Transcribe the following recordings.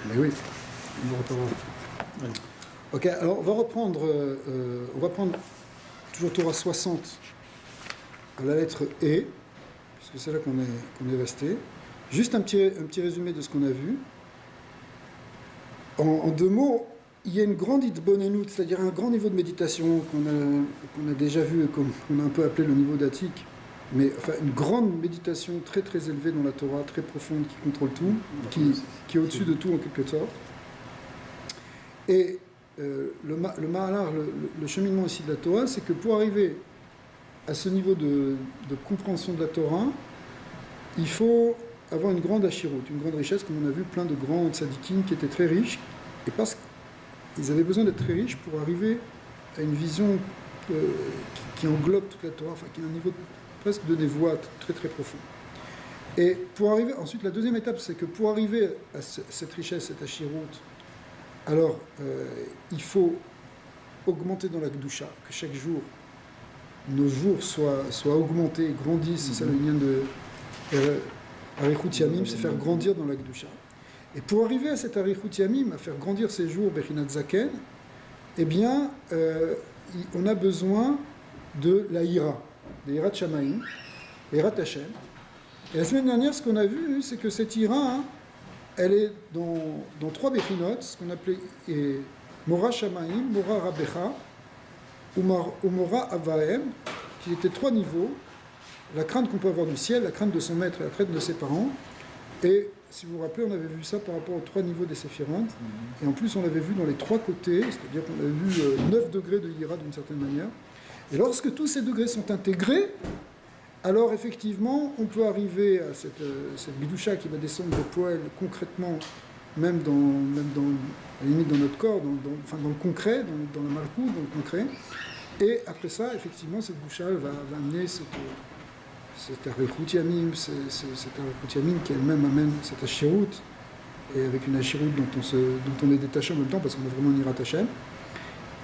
Mais oui. Ok, alors on va reprendre, toujours Torah 60 à la lettre E, puisque c'est là qu'on est resté. Juste un petit résumé de ce qu'on a vu. En deux mots, il y a une grande idbonenout, c'est-à-dire un grand niveau de méditation qu'on a déjà vu et qu'on a un peu appelé le niveau d'Atik, mais enfin une grande méditation très très élevée dans la Torah, très profonde, qui contrôle tout, qui est au-dessus de tout en quelque sorte. Et le Mahalar, le cheminement ici de la Torah, c'est que pour arriver à ce niveau de compréhension de la Torah, il faut avoir une grande ashirut, une grande richesse, comme on a vu plein de grands tzadikim qui étaient très riches, et parce qu'ils avaient besoin d'être très riches pour arriver à une vision qui englobe toute la Torah, enfin qui a un niveau presque de névoie très très profond. Et pour arriver, ensuite la deuxième étape, c'est que pour arriver à cette richesse, cette ashirut, alors il faut augmenter dans la Kedusha, que chaque jour, nos jours soient augmentés, grandissent, c'est ça le lien de Arichut Yamim, c'est faire grandir dans la Kedusha. Et pour arriver à cet Arichut Yamim, à faire grandir ces jours, Bechinat Zaken, eh bien, on a besoin de la Hira, de Hirat Shamaim, Hirat Hashem. Et la semaine dernière, ce qu'on a vu, c'est que cette Hira, elle est dans trois Bechinot, ce qu'on appelait Mora Shamaim, Mora Rabecha, ou Mora Avahem, qui étaient trois niveaux. La crainte qu'on peut avoir du ciel, la crainte de son maître et la crainte de ses parents. Et si vous vous rappelez, on avait vu ça par rapport aux trois niveaux des séphirantes. Et en plus, on l'avait vu dans les trois côtés, c'est-à-dire qu'on avait vu 9 degrés de Hira d'une certaine manière. Et lorsque tous ces degrés sont intégrés, alors effectivement, on peut arriver à cette bidoucha qui va descendre de poêle concrètement, même dans à la limite dans notre corps, dans le concret, dans la malchut, dans le concret. Et après ça, effectivement, cette boucha va amener cet Arichut Yamim, cet Arichut Yamim qui elle-même amène cette Ashirut, et avec une Ashirut dont on est détaché en même temps parce qu'on a vraiment une Hirat Hashem,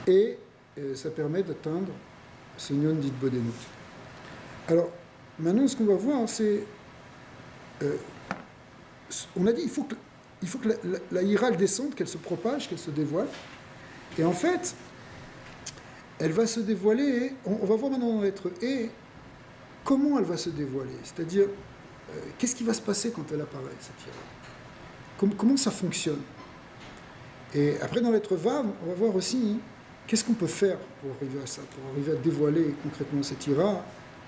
et ça permet d'atteindre ce Nyon dit Bodenut. Alors, maintenant, ce qu'on va voir, c'est. On a dit il faut que la Hira descende, qu'elle se propage, qu'elle se dévoile, et en fait, elle va se dévoiler, on va voir maintenant dans la lettre E, comment elle va se dévoiler, c'est-à-dire, qu'est-ce qui va se passer quand elle apparaît, cette Hira, comment ça fonctionne. Et après, dans la lettre Vav, on va voir aussi qu'est-ce qu'on peut faire pour arriver à ça, pour arriver à dévoiler concrètement cette Hira,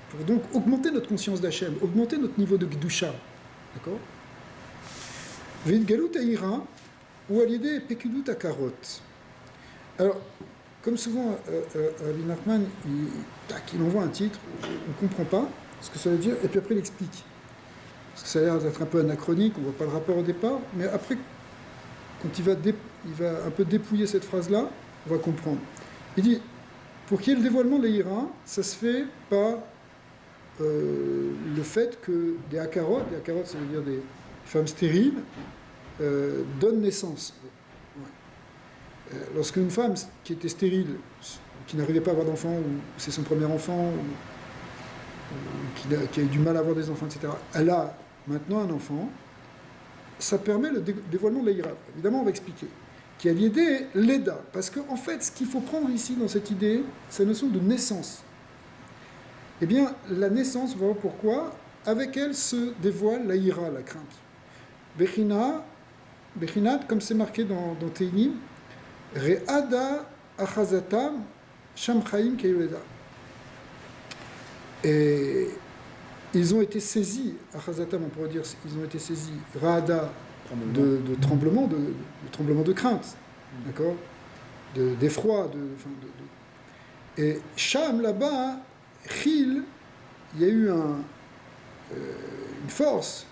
pour donc augmenter notre conscience d'Hachem, augmenter notre niveau de Gdusha. D'accord ? V'idgalut ha'ira, ou alidé pekudut ha'karot. Alors, comme souvent, Rabbi Nachman, il envoie un titre, on ne comprend pas ce que ça veut dire, et puis après il explique. Parce que ça a l'air d'être un peu anachronique, on ne voit pas le rapport au départ, mais après, quand il va un peu dépouiller cette phrase-là, on va comprendre. Il dit, pour qu'il y ait le dévoilement de l'Hira, ça se fait par le fait que des hakarot, ça veut dire des femmes stériles, donnent naissance. Lorsqu'une femme qui était stérile, qui n'arrivait pas à avoir d'enfant, ou c'est son premier enfant, ou qui a eu du mal à avoir des enfants, etc., elle a maintenant un enfant, ça permet le dévoilement de la Hira. Évidemment, on va expliquer. Qui a l'idée l'Eda. Parce qu'en fait, ce qu'il faut prendre ici dans cette idée, c'est la notion de naissance. Eh bien, la naissance, on va voir pourquoi, avec elle se dévoile la Hira, la crainte. Bechinat, comme c'est marqué dans Teilim, Re'ada achazatam shamchaim keileda. Et ils ont été saisis, achazatam, on pourrait dire, ils ont été saisis, Ra'ada, de tremblement, de tremblement de crainte, d'accord, d'effroi, et Sham là-bas, Chil, il y a eu une force,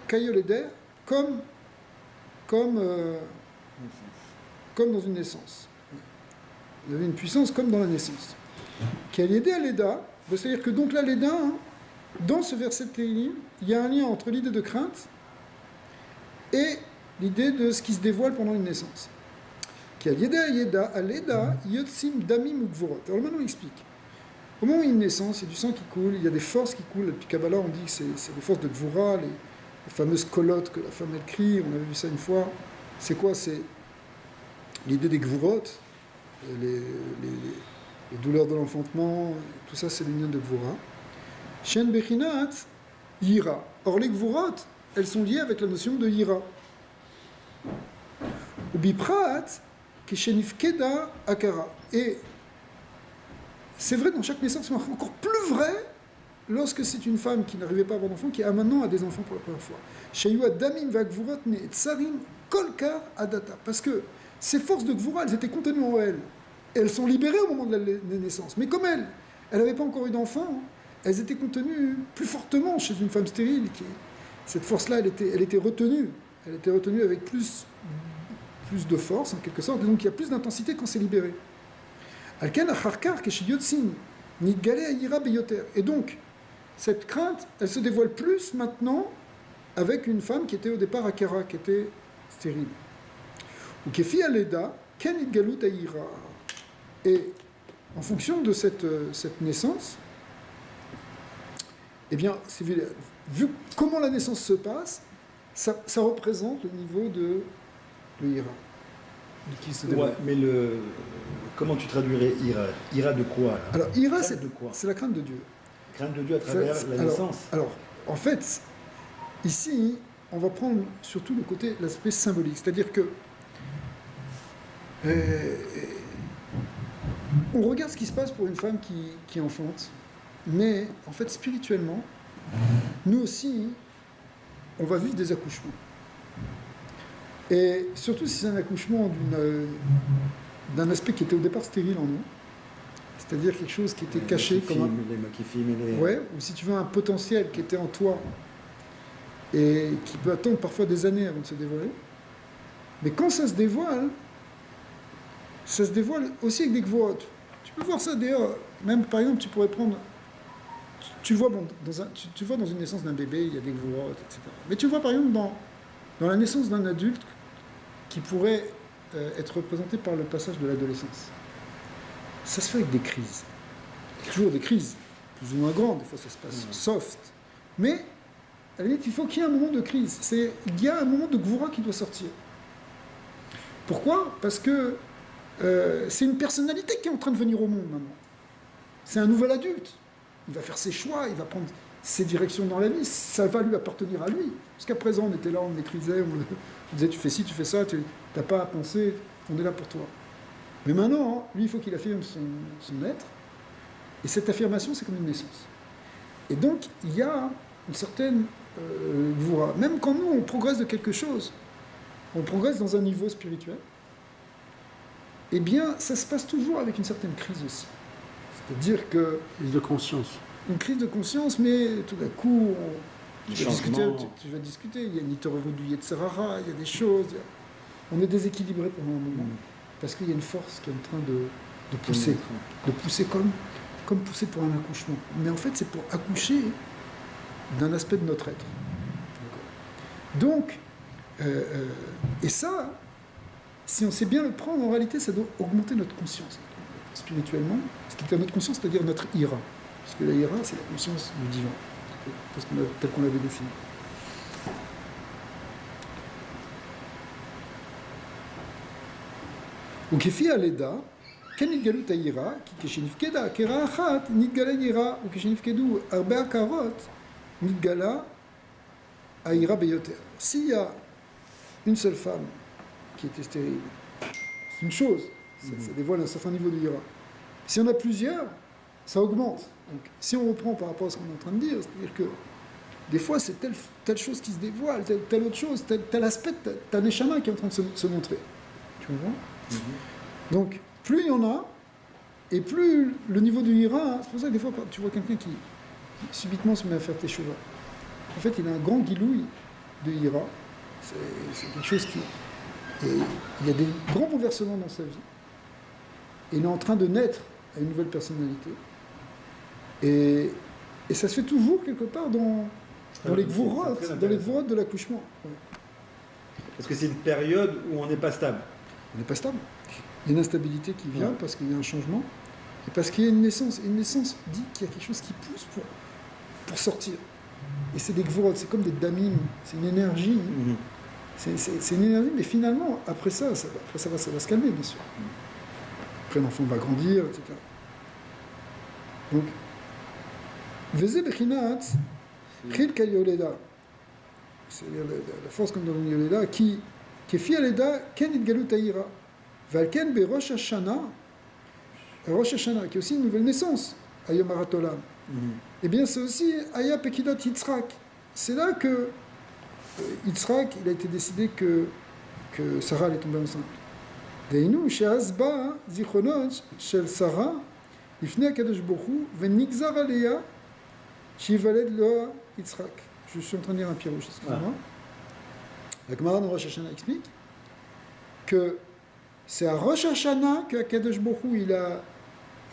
Kayoleder, comme dans une naissance. Il y avait une puissance comme dans la naissance. Qui a l'idée à l'Eda, c'est-à-dire que donc là, l'Eda, dans ce verset de Teilim, il y a un lien entre l'idée de crainte et l'idée de ce qui se dévoile pendant une naissance. Qui a l'idée à l'Eda, Yotsim Damim Ukvorot. Alors maintenant, on explique. Au moment où il y a une naissance, il y a du sang qui coule, il y a des forces qui coulent. Depuis Kabbalah, on dit que c'est des forces de Gvura, les fameuses colottes que la femme elle crie, on avait vu ça une fois. C'est quoi? C'est l'idée des gvurot, les douleurs de l'enfantement, tout ça c'est l'union de gvura. Shen bechinat yira. Or les gvurot, elles sont liées avec la notion de yira. Ou biprat keshenifkeda akara. Et c'est vrai dans chaque naissance, mais encore plus vrai lorsque c'est une femme qui n'arrivait pas à avoir d'enfants, qui a maintenant a des enfants pour la première fois. Shayu adamim vagvurot ne tsarim kolkar adata. Parce que ces forces de gvura, elles étaient contenues en elles. Elles sont libérées au moment de la naissance. Mais comme elle n'avait pas encore eu d'enfants, elles étaient contenues plus fortement chez une femme stérile. Cette force-là, elle était retenue. Elle était retenue avec plus de force, en quelque sorte. Et donc, il y a plus d'intensité quand c'est libéré. Et donc, cette crainte, elle se dévoile plus maintenant avec une femme qui était au départ akara, qui était stérile. Ou kefi aleda, ken idgalut ayira. Et en fonction de cette naissance, eh bien, vu comment la naissance se passe, ça représente le niveau de l'ira. Ouais, mais comment tu traduirais ira? Ira de quoi là? Alors, ira, c'est la crainte de Dieu. Crainte de Dieu à travers la naissance. Alors, en fait, ici, on va prendre surtout l'aspect symbolique. C'est-à-dire que on regarde ce qui se passe pour une femme qui enfante, mais en fait, spirituellement, nous aussi, on va vivre des accouchements. Et surtout si c'est un accouchement d'un aspect qui était au départ stérile en nous, c'est-à-dire quelque chose qui était caché comme ouais, ou si tu veux un potentiel qui était en toi et qui peut attendre parfois des années avant de se dévoiler. Mais quand ça se dévoile aussi avec des gvurot. Tu peux voir ça d'ailleurs, même par exemple tu pourrais prendre, tu vois dans une naissance d'un bébé, il y a des gvurot, etc. Mais tu vois par exemple dans la naissance d'un adulte qui pourrait être représenté par le passage de l'adolescence. Ça se fait avec des crises. Il y a toujours des crises, plus ou moins grandes, des fois ça se passe soft. Mais, à la limite, il faut qu'il y ait un moment de crise. Il y a un moment de gvura qui doit sortir. Pourquoi? Parce que c'est une personnalité qui est en train de venir au monde maintenant. C'est un nouvel adulte. Il va faire ses choix, il va prendre ses directions dans la vie, ça va lui appartenir à lui. Jusqu'à présent, on était là, on maîtrisait, on disait tu fais ci, tu fais ça, tu n'as pas à penser, on est là pour toi. Mais maintenant, lui, il faut qu'il affirme son être, et cette affirmation, c'est comme une naissance. Et donc, il y a une certaine gvura. Même quand nous, on progresse de quelque chose, on progresse dans un niveau spirituel, eh bien, ça se passe toujours avec une certaine crise aussi. C'est-à-dire que... Crise de conscience. Une crise de conscience, mais tout d'un coup, tu vas discuter, il y a une Itorerudu Yetzerara, il y a des choses, on est déséquilibré pendant un moment, parce qu'il y a une force qui est en train de pousser comme pousser pour un accouchement. Mais en fait, c'est pour accoucher d'un aspect de notre être. Donc, et ça, si on sait bien le prendre, en réalité, ça doit augmenter notre conscience, spirituellement, c'est-à-dire notre conscience, c'est-à-dire notre ira. Parce que la ira, c'est la conscience du divin, tel qu'on l'avait défini. Ou kefi aleda, ken nitgalu ta'ira, ki keshenifkeda kera achat, nitgala ira, ou keshenifkedu arba karot, nitgala aira beyoter. S'il y a une seule femme qui était stérile, c'est une chose, ça dévoile un certain niveau de ira. Si on a plusieurs, ça augmente. Donc, si on reprend par rapport à ce qu'on est en train de dire, c'est-à-dire que des fois, c'est telle chose qui se dévoile, telle autre chose, tel aspect, t'as un neshama qui est en train de se montrer. Tu comprends? Donc, plus il y en a, et plus le niveau du ira, c'est pour ça que des fois, tu vois quelqu'un qui subitement se met à faire tes cheveux. En fait, il a un grand guilouille de ira. C'est quelque chose qui... Et il y a des grands bouleversements dans sa vie. Et il est en train de naître à une nouvelle personnalité. Et ça se fait toujours quelque part dans les gvurot de l'accouchement. Ouais. Parce que c'est une période où on n'est pas stable. On n'est pas stable. Il y a une instabilité qui vient parce qu'il y a un changement. Et parce qu'il y a une naissance. Et une naissance dit qu'il y a quelque chose qui pousse pour sortir. et c'est des gvorot, c'est comme des damim, c'est une énergie. C'est une énergie, mais finalement, après ça va se calmer, bien sûr. Après, l'enfant va grandir, etc. Donc, Veze Bechinat, Chil Kayoleda, c'est-à-dire la force comme dans le Yoleda, qui fit Aleda, Ken Idgalut Aïra, Valken Be Rosh Hashanah, qui est aussi une nouvelle naissance, Ayom Aratolam. Eh bien, c'est aussi Aya Pekidot Yitzhak. C'est là que Yitzhak, il a été décidé que Sarah allait tomber enceinte. Deinu, Sheazba, Zichronot, Shel Sarah, Ifne Akadosh Bohu, Venigzar Aleya, Shivaled Loa Yitzhak. Je suis en train de lire un pirouche, excusez-moi. La Gemara de Rosh Hashanah explique que c'est à Rosh Hashanah que Akadosh Bohu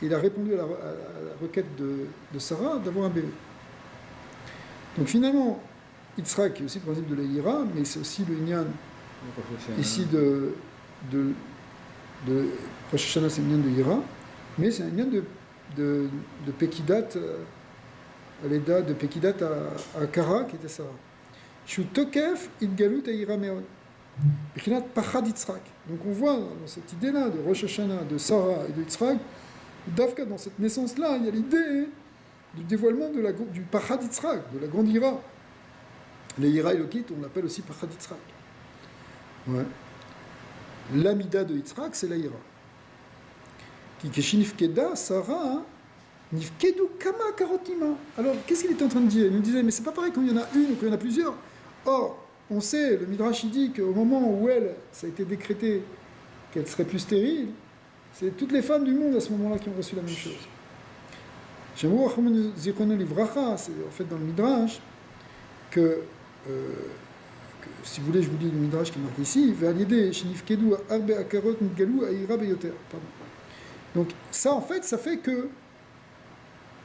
il a répondu à la requête de Sarah d'avoir un bébé. Donc finalement, Yitzhak est aussi le principe de la Hira, mais c'est aussi le Inyan ici de Rosh Hashanah, c'est un Inyan de Hira, mais c'est un Inyan de Pekidat, Aleda, de Pekidat à Kara, qui était Sarah. Shu Tokef Idgalut Hira Meon. Pekinat Pachad Yitzhak. Donc on voit dans cette idée-là de Rosh Hashanah, de Sarah et de Yitzhak, Davka, dans cette naissance-là, il y a l'idée du dévoilement du Pachad Yitzhak, de la grande Hira. Les Hira Elokit, on l'appelle aussi Pachad Yitzhak. Ouais. L'amida de Yitzhak, c'est la Hira. Qui Keshinifkeda, Sarah, Nifkedu Kama Karotima. Alors, qu'est-ce qu'il était en train de dire? Il nous disait, mais c'est pas pareil quand il y en a une ou quand il y en a plusieurs. Or, on sait, le Midrash il dit qu'au moment où ça a été décrété qu'elle serait plus stérile, c'est toutes les femmes du monde à ce moment-là qui ont reçu la même chose. C'est en fait dans le Midrash que si vous voulez, je vous lis le Midrash qui est marqué ici. Donc ça, en fait, ça fait que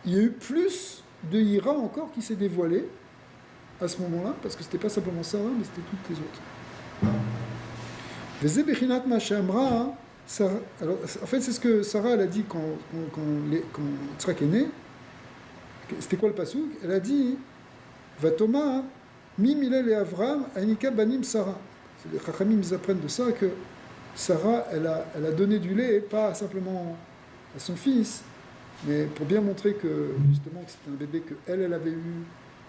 il y a eu plus de Hira encore qui s'est dévoilé à ce moment-là, parce que c'était pas simplement Sarah, mais c'était toutes les autres. Alors, en fait, c'est ce que Sarah elle a dit quand Yitzhak est né. C'était quoi le pasouk? Elle a dit Vatoma, Mim Hillel et Avram, Anika Banim Sarah. Les Chachamim ils apprennent de ça que Sarah, elle a donné du lait, pas simplement à son fils, mais pour bien montrer que, justement, que c'était un bébé qu'elle avait eu,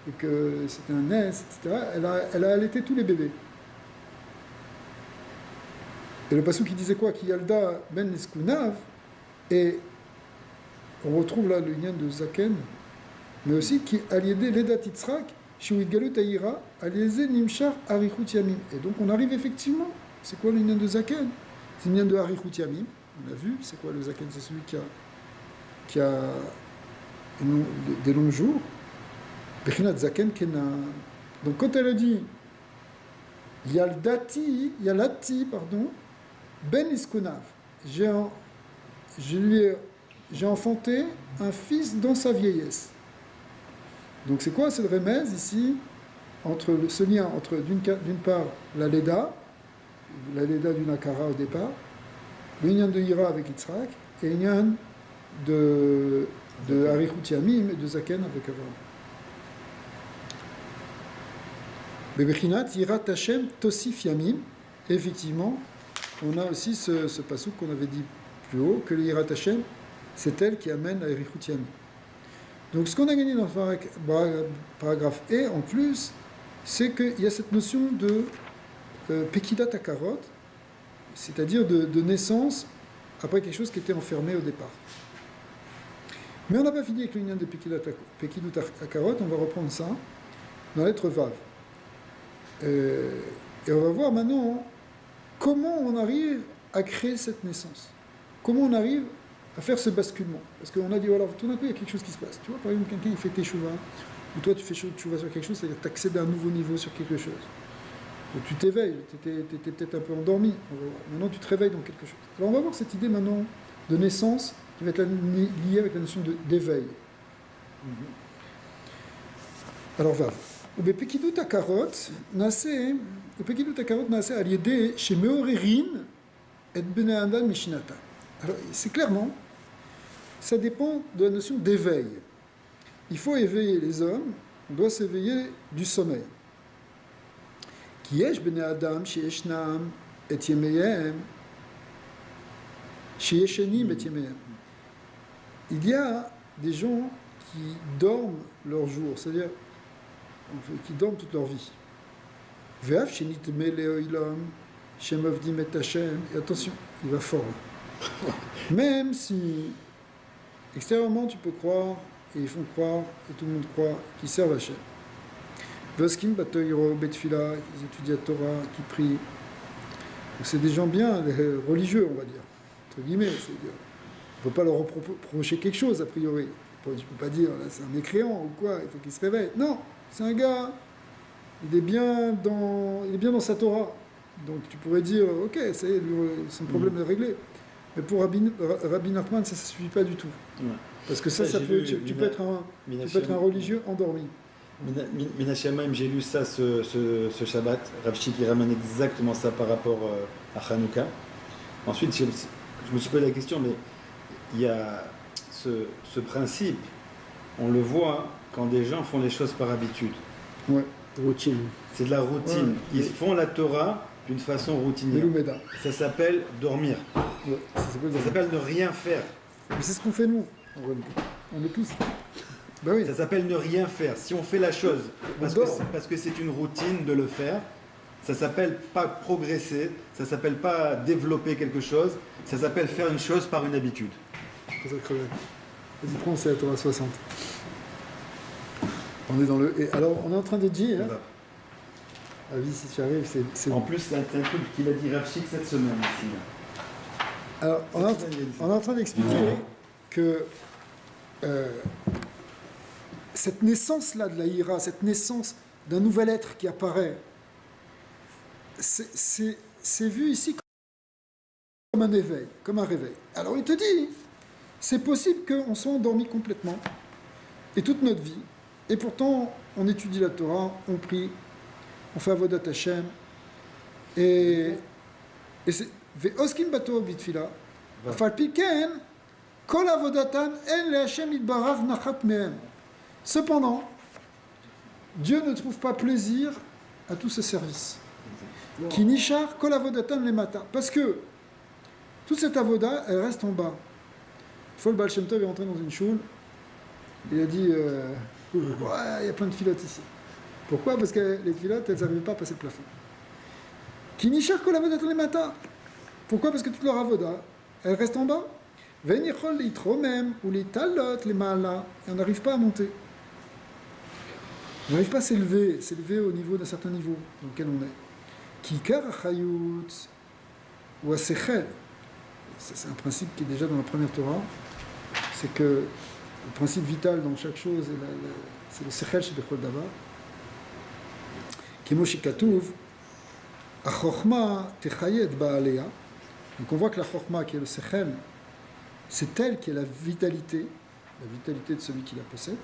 et que c'était un naisse, etc. Elle a allaité tous les bébés. Et le passage qui disait quoi? Qui Yalda ben Niskunav, et on retrouve là le lien de Zaken, mais aussi qui Aliédé Leda Titzrak, Shiwidgalut Aïra, Aliézé Nimshar Arichut Yamim. Et donc on arrive effectivement, c'est quoi le lien de Zaken? C'est le lien de Arichut Yamim, on a vu, c'est quoi le Zaken? C'est celui qui a des longs jours. Bechinat Zaken Kena. Donc quand elle a dit Yalati, Ben Iskunav, j'ai enfanté un fils dans sa vieillesse. Donc c'est quoi? C'est le remèze ici, ce lien entre d'une part la Leda d'une Akara au départ, le Inyan de Hira avec Yitzhak, et Inyan de Arichut Yamim et de Zaken avec Avram. Bebechinat Yirat Hashem Tosif Yamim, effectivement, on a aussi ce passouk qu'on avait dit plus haut, que le Yirat Hashem, c'est elle qui amène à Arichut Yamim. Donc ce qu'on a gagné dans le paragraphe E, en plus, c'est qu'il y a cette notion de Pekidat Akarot, c'est-à-dire de naissance après quelque chose qui était enfermé au départ. Mais on n'a pas fini avec le lien de Pekidat Akarot, on va reprendre ça dans la lettre Vav. Et on va voir maintenant comment on arrive à créer cette naissance. Comment on arrive à faire ce basculement. Parce qu'on a dit, voilà, tout d'un coup, il y a quelque chose qui se passe. Tu vois, par exemple, quelqu'un il fait teshuva, ou toi tu fais teshuva sur quelque chose, c'est-à-dire que tu accèdes à un nouveau niveau sur quelque chose. Donc, tu t'éveilles, tu étais peut-être un peu endormi, maintenant tu te réveilles dans quelque chose. Alors on va voir cette idée maintenant de naissance qui va être liée avec la notion d'éveil. Alors, va. Le Pekidut Akarot naase à l'idée chez Meorerin et Bnei Adam Mishinata. Alors, c'est clairement, ça dépend de la notion d'éveil. Il faut éveiller les hommes on doit s'éveiller du sommeil. Ki yesh bnei adam sheyeshnam et yemeihem sheyeshenim et yemeihem. Il y a des gens qui dorment leur jour, c'est-à-dire qui dorment toute leur vie. Ve'af shenitme le'olam shemavdim et Hashem. Et attention, il va fort. Même si extérieurement tu peux croire, et ils font croire, et tout le monde croit, qu'ils servent Hashem. Veskim batoiro betfila, ils étudient la Torah, qui prient. Donc c'est des gens bien, religieux, on va dire, entre guillemets. C'est-à-dire, on ne peut pas leur reprocher quelque chose, a priori. Tu ne peux pas dire, là, c'est un mécréant ou quoi, il faut qu'il se réveille. Non, c'est un gars, il est bien dans sa Torah. Donc tu pourrais dire, ok, son problème est réglé. Mais pour Rabbi Nachman, ça ne suffit pas du tout. Ouais. Parce que ça peut, tu peux être un religieux endormi. Minashamayim, j'ai lu ça ce Shabbat. Rav Shiki ramène exactement ça par rapport à Hanouka. Ensuite, je me suis posé la question, mais il y a ce principe, on le voit quand des gens font les choses par habitude. Ouais, routine. C'est de la routine. Ouais. Ils font la Torah d'une façon routinière. Ça s'appelle dormir. Ouais, ça s'appelle ne rien faire. Mais c'est ce qu'on fait nous. On est tous. Ben oui. Ça s'appelle ne rien faire. Si on fait la chose parce que c'est une routine de le faire, ça s'appelle pas progresser, ça s'appelle pas développer quelque chose, ça s'appelle faire une chose par une habitude. Vas-y, prends, c'est à Torah 60. On est dans le. Et alors, on est en train de dire. Ah oui, si tu arrives, c'est. En plus, c'est un truc qu'il a dit Rav Shik cette semaine ici. Alors, on est en train d'expliquer que cette naissance-là de la Hira, cette naissance d'un nouvel être qui apparaît, c'est vu ici comme un éveil, comme un réveil. Alors il te dit, c'est possible qu'on soit endormi complètement, et toute notre vie, et pourtant on étudie la Torah, on prie, on fait avodat Hashem, et c'est ve'oskim bato bitfila, afal piken, kol avodatan en le Hashem itbarach nachat mehem. Cependant, Dieu ne trouve pas plaisir à tous ses services. Qui nishar kol avodatan le mata. Parce que toute cette avoda, elle reste en bas. Une fois, le Baal Shem Tov est rentré dans une choule. Il a dit ouais, il y a plein de filotes ici. Pourquoi? Parce que les filotes, elles n'arrivaient pas à passer le plafond. Qui nishar kol avodatan le mata. Pourquoi? Parce que toute leur avoda, elle reste en bas. Venichol litro même, ou les talot, les maala, et on n'arrive pas à monter. On n'arrive pas à s'élever au niveau d'un certain niveau dans lequel on est. Kikar achayut ou asechel. C'est un principe qui est déjà dans la première Torah. C'est que le principe vital dans chaque chose, c'est le sechel chez Bechol Davar. Kimo shikatuv, achochma techayet ba'aleya. Donc on voit que la chochma, qui est le sechel, c'est elle qui est la vitalité de celui qui la possède.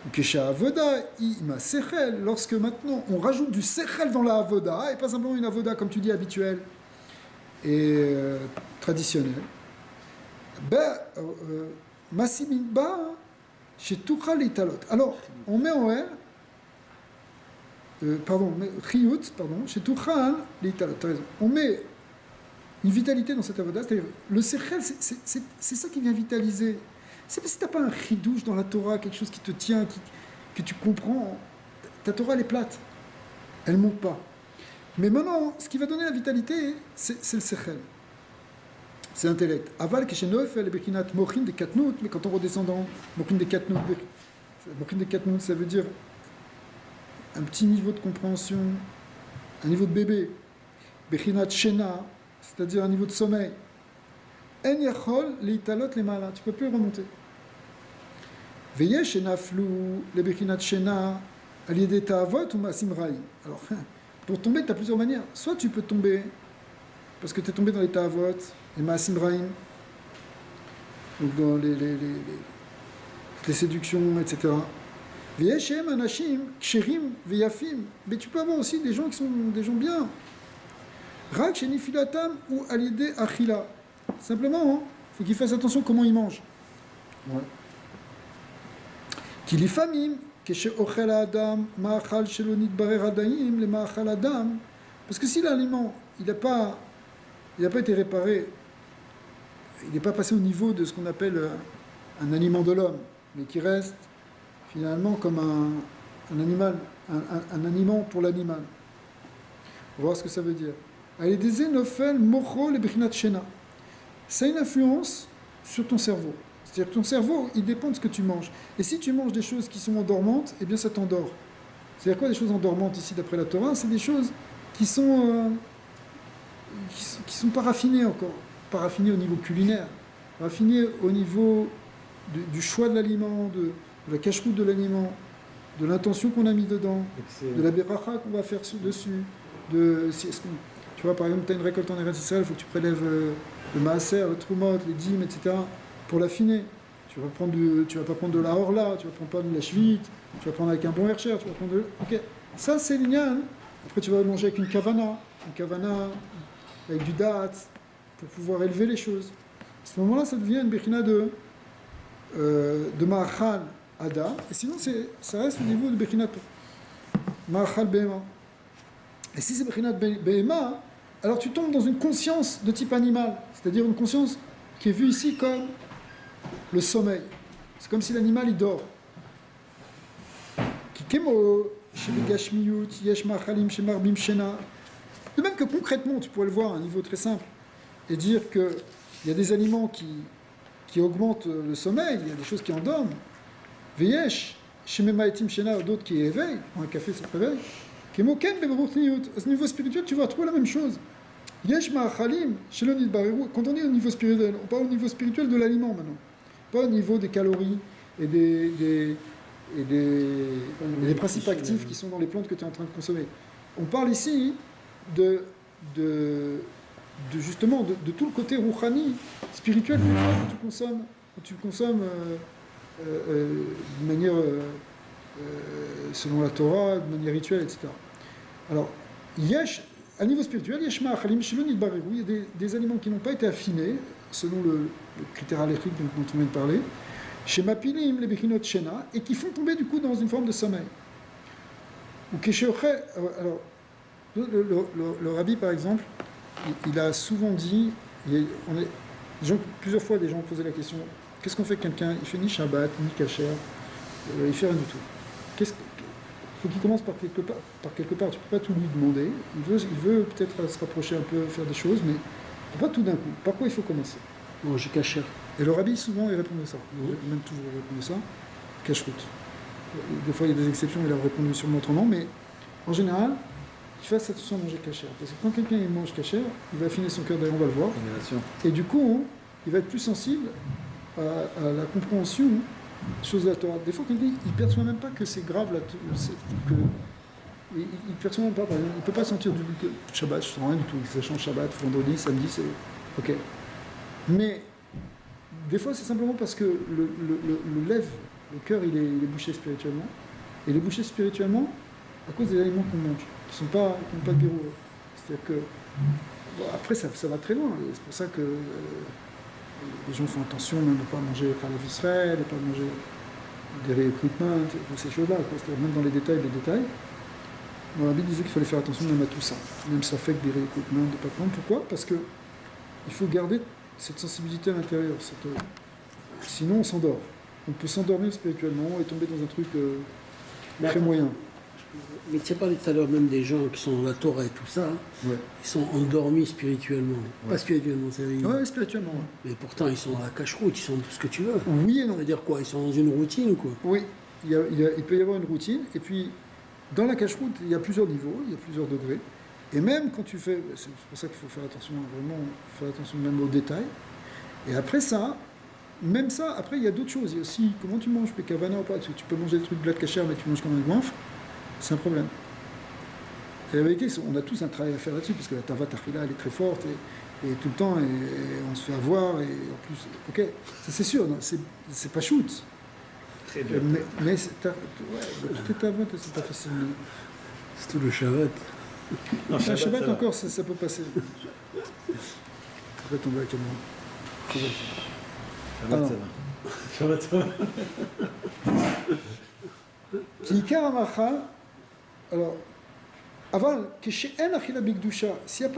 Ou kesha avoda ima sechel, lorsque maintenant on rajoute du sechel dans la avoda, et pas simplement une avoda comme tu dis habituelle et traditionnelle, masimba chez tuchal italot. Alors on met en elle, chiyut, chez tuchal italot. T'as raison. On met une vitalité dans cette avoda, c'est-à-dire le sechel, c'est ça qui vient vitaliser. C'est parce que tu n'as pas un chidouche dans la Torah, quelque chose qui te tient, que tu comprends. Ta Torah, elle est plate. Elle ne monte pas. Mais maintenant, ce qui va donner la vitalité, c'est le sechel. C'est l'intellect. Aval, keshenofel, le bekinat, mochin de katnout, mais quand on redescend dans mochin de katnout, ça veut dire un petit niveau de compréhension, un niveau de bébé. Bekinat shena, c'est-à-dire un niveau de sommeil. En yachol leitalot les malas, tu ne peux plus remonter. Veyesh enaflou le bechinat shena aliyede ta'avot ou masim raïm. Alors, pour tomber, tu as plusieurs manières. Soit tu peux tomber parce que tu es tombé dans les ta'avot, les masim raïm, donc dans les séductions, etc. Veyesh em anashim ksherim veyafim. Mais tu peux avoir aussi des gens qui sont des gens bien. Rak shenifilatam ou aliyede achila. Simplement, il faut qu'il fasse attention comment il mange. Ouais. Qu'il est famine, כשאוכל האדם מאכל שלא נתברר עדיין למאכל אדם, parce que si l'aliment, il n'a pas été réparé, il n'est pas passé au niveau de ce qu'on appelle un aliment de l'homme, mais qui reste finalement comme un animal, un aliment pour l'animal. On va voir ce que ça veut dire. Ça a une influence sur ton cerveau. C'est-à-dire que ton cerveau, il dépend de ce que tu manges. Et si tu manges des choses qui sont endormantes, eh bien ça t'endort. C'est-à-dire quoi des choses endormantes ici d'après la Torah? C'est des choses qui sont pas raffinées encore. Pas raffinées au niveau culinaire. Raffinées au niveau du choix de l'aliment, de la cache-route de l'aliment, de l'intention qu'on a mis dedans, de la beracha qu'on va faire dessus. Tu vois, par exemple, tu as une récolte en Eretz Israël, il faut que tu prélèves le maaser, le trumot, les dîmes, etc. pour l'affiner. Tu vas pas prendre de la horla, tu vas prendre pas de la shvit, tu vas prendre avec un bon hercher, tu vas prendre Ok, ça c'est l'ignan. Après tu vas manger avec une kavana avec du date, pour pouvoir élever les choses. À ce moment-là, ça devient une bechina de ma'achal ada, et sinon ça reste au niveau de bechina ma'achal behema. Et si c'est bechina behema, alors tu tombes dans une conscience de type animal, c'est-à-dire une conscience qui est vue ici comme le sommeil. C'est comme si l'animal il dort. De même que concrètement, tu pourrais le voir à un niveau très simple et dire qu'il y a des aliments qui augmentent le sommeil, il y a des choses qui endorment. Veyesh, shememaetim shena, d'autres qui éveillent, un café ça te réveille. Kemoken bebrutniyut. À ce niveau spirituel, tu vas trouver la même chose. Yesh ma'achalim, shelon yitbareru. Quand on est au niveau spirituel, on parle au niveau spirituel de l'aliment maintenant. Pas au niveau des calories et des principes actifs qui sont dans les plantes que tu es en train de consommer. On parle ici justement de tout le côté rouhani, spirituel que tu consommes de manière selon la Torah, de manière rituelle, etc. Alors, à niveau spirituel, il y a des aliments qui n'ont pas été affinés selon le critère aléchique dont on vient de parler, chez Mapilim, les Bechinot Shena, et qui font tomber du coup dans une forme de sommeil. Ou alors, le rabbi par exemple, il a souvent dit, plusieurs fois des gens ont posé la question, qu'est-ce qu'on fait que quelqu'un, il fait ni Shabbat, ni Kasher, il fait rien du tout. Il faut qu'il commence par quelque part, tu peux pas tout lui demander, il veut peut-être se rapprocher un peu, faire des choses, mais pas tout d'un coup. Par quoi il faut commencer? Manger kasher. Et le rabbi, souvent, il répondait ça. Même toujours, il répondait ça. Cache-route. Des fois, il y a des exceptions, il a répondu sûrement autrement, mais en général, il fasse attention à manger kasher. Parce que quand quelqu'un il mange kasher, il va affiner son cœur, d'ailleurs, on va le voir. Et du coup, il va être plus sensible à la compréhension des choses de la Torah. Des fois, quelqu'un, il ne perçoit même pas que c'est grave, il ne perçoit même pas, par exemple, il ne peut pas sentir du Shabbat, je ne sens rien du tout. Ça change Shabbat, vendredi, samedi, c'est ok. Mais des fois, c'est simplement parce que le lève, le cœur, il est bouché spirituellement. Et il est bouché spirituellement à cause des aliments qu'on mange, qui n'ont pas de bureau. C'est-à-dire que, bon, après, ça va très loin. C'est pour ça que les gens font attention même de ne pas manger par la Israël, de ne pas manger des recrutements, ces choses-là. C'est-à-dire même dans les détails. Mon rabbi disait qu'il fallait faire attention même à tout ça. Même ça fait que des recrutements, de ne pas prendre. Pourquoi? Parce que il faut garder cette sensibilité à l'intérieur. Sinon, on s'endort. On peut s'endormir spirituellement et tomber dans un truc très moyen. Mais tu as parlé tout à l'heure même des gens qui sont dans la Torah et tout ça, Ouais. ils sont endormis spirituellement. Ouais. Pas spirituellement, c'est vrai. Ouais, spirituellement. Ouais. Mais pourtant, ils sont à la cache-route, ils sont tout ce que tu veux. Oui et non. Ça veut dire quoi? Ils sont dans une routine, quoi. Oui, il peut y avoir une routine. Et puis, dans la cache-route, il y a plusieurs niveaux, il y a plusieurs degrés. Et même quand tu fais... C'est pour ça qu'il faut faire attention, vraiment, faire attention même aux détails. Et après ça, même ça, après, il y a d'autres choses. Il y a aussi comment tu manges, pékavana ou pas. Tu peux manger des trucs bled kasher, mais tu manges comme un goinfre. C'est un problème. Et la vérité, on a tous un travail à faire là-dessus, parce que la tava tachila, elle est très forte, et tout le temps, et on se fait avoir, et en plus, ok, ça c'est sûr, non, c'est pas shoot. Très bien. Mais c'est tout tava, c'est pas facile. C'est tout le Shabbat. Non, Le Shabbat ça va. encore, ça peut passer. Après, tomber à la caméra. Shabbat, ça va. Shabbat, ça va. Kikar Amachal, alors, Aval, Keshe'en Achila Bigdusha, s'il n'y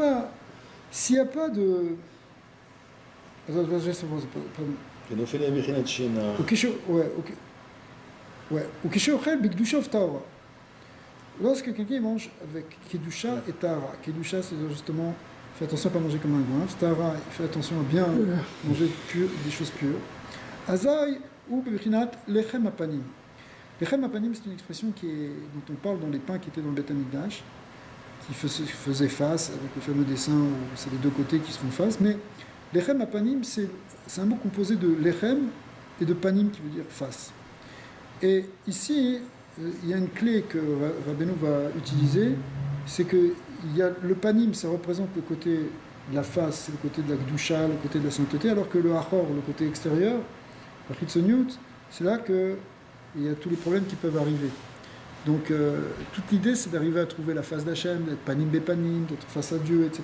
a pas de. Pardon. ונופל מבחינת שינה. Ou Keshe'ochel Bigdusha of Tahara. Lorsque quelqu'un mange avec Kedusha et Tahara, Kedusha c'est justement, fais attention à ne pas manger comme un goinfre, Tahara, fais attention à bien manger des choses pures. Azaï ou Bebrinat Lechem Apanim. Lechem Apanim, c'est une expression dont on parle dans les pains qui étaient dans le Beth Amikdash, qui faisaient face avec le fameux dessin où c'est les deux côtés qui se font face, mais Lechem Apanim, c'est un mot composé de Lechem et de Panim qui veut dire face. Et ici, il y a une clé que Rabbeinu va utiliser, c'est que le Panim, ça représente le côté de la face, c'est le côté de la Gdusha, le côté de la sainteté, alors que le Achor, le côté extérieur, la Chitzoniut, c'est là qu'il y a tous les problèmes qui peuvent arriver. Donc, toute l'idée, c'est d'arriver à trouver la face d'Hachem, d'être Panim Bepanim, d'être face à Dieu, etc.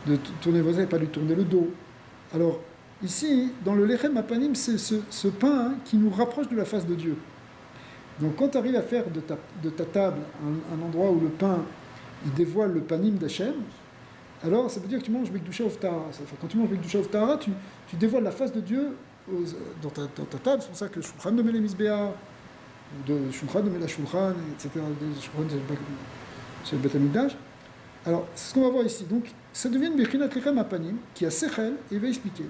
De tourner vos ailes et pas lui tourner le dos. Alors, ici, dans le Lechem Apanim, c'est ce pain qui nous rapproche de la face de Dieu. Donc, quand tu arrives à faire de ta table un endroit où le pain, il dévoile le panim d'Hachem, alors ça veut dire que tu manges Bekdusha of Tahara. Quand tu manges Bekdusha of Tahara, tu dévoiles la face de Dieu dans ta table. C'est pour ça que Shulchan de Mele Mizbeah, de Shulchan de Mele Shulchan, etc., c'est le Beth Amikdash. Alors, c'est ce qu'on va voir ici. Donc, ça devient une Bechinat Lechem Apanim, qui a Sechel, et il va expliquer.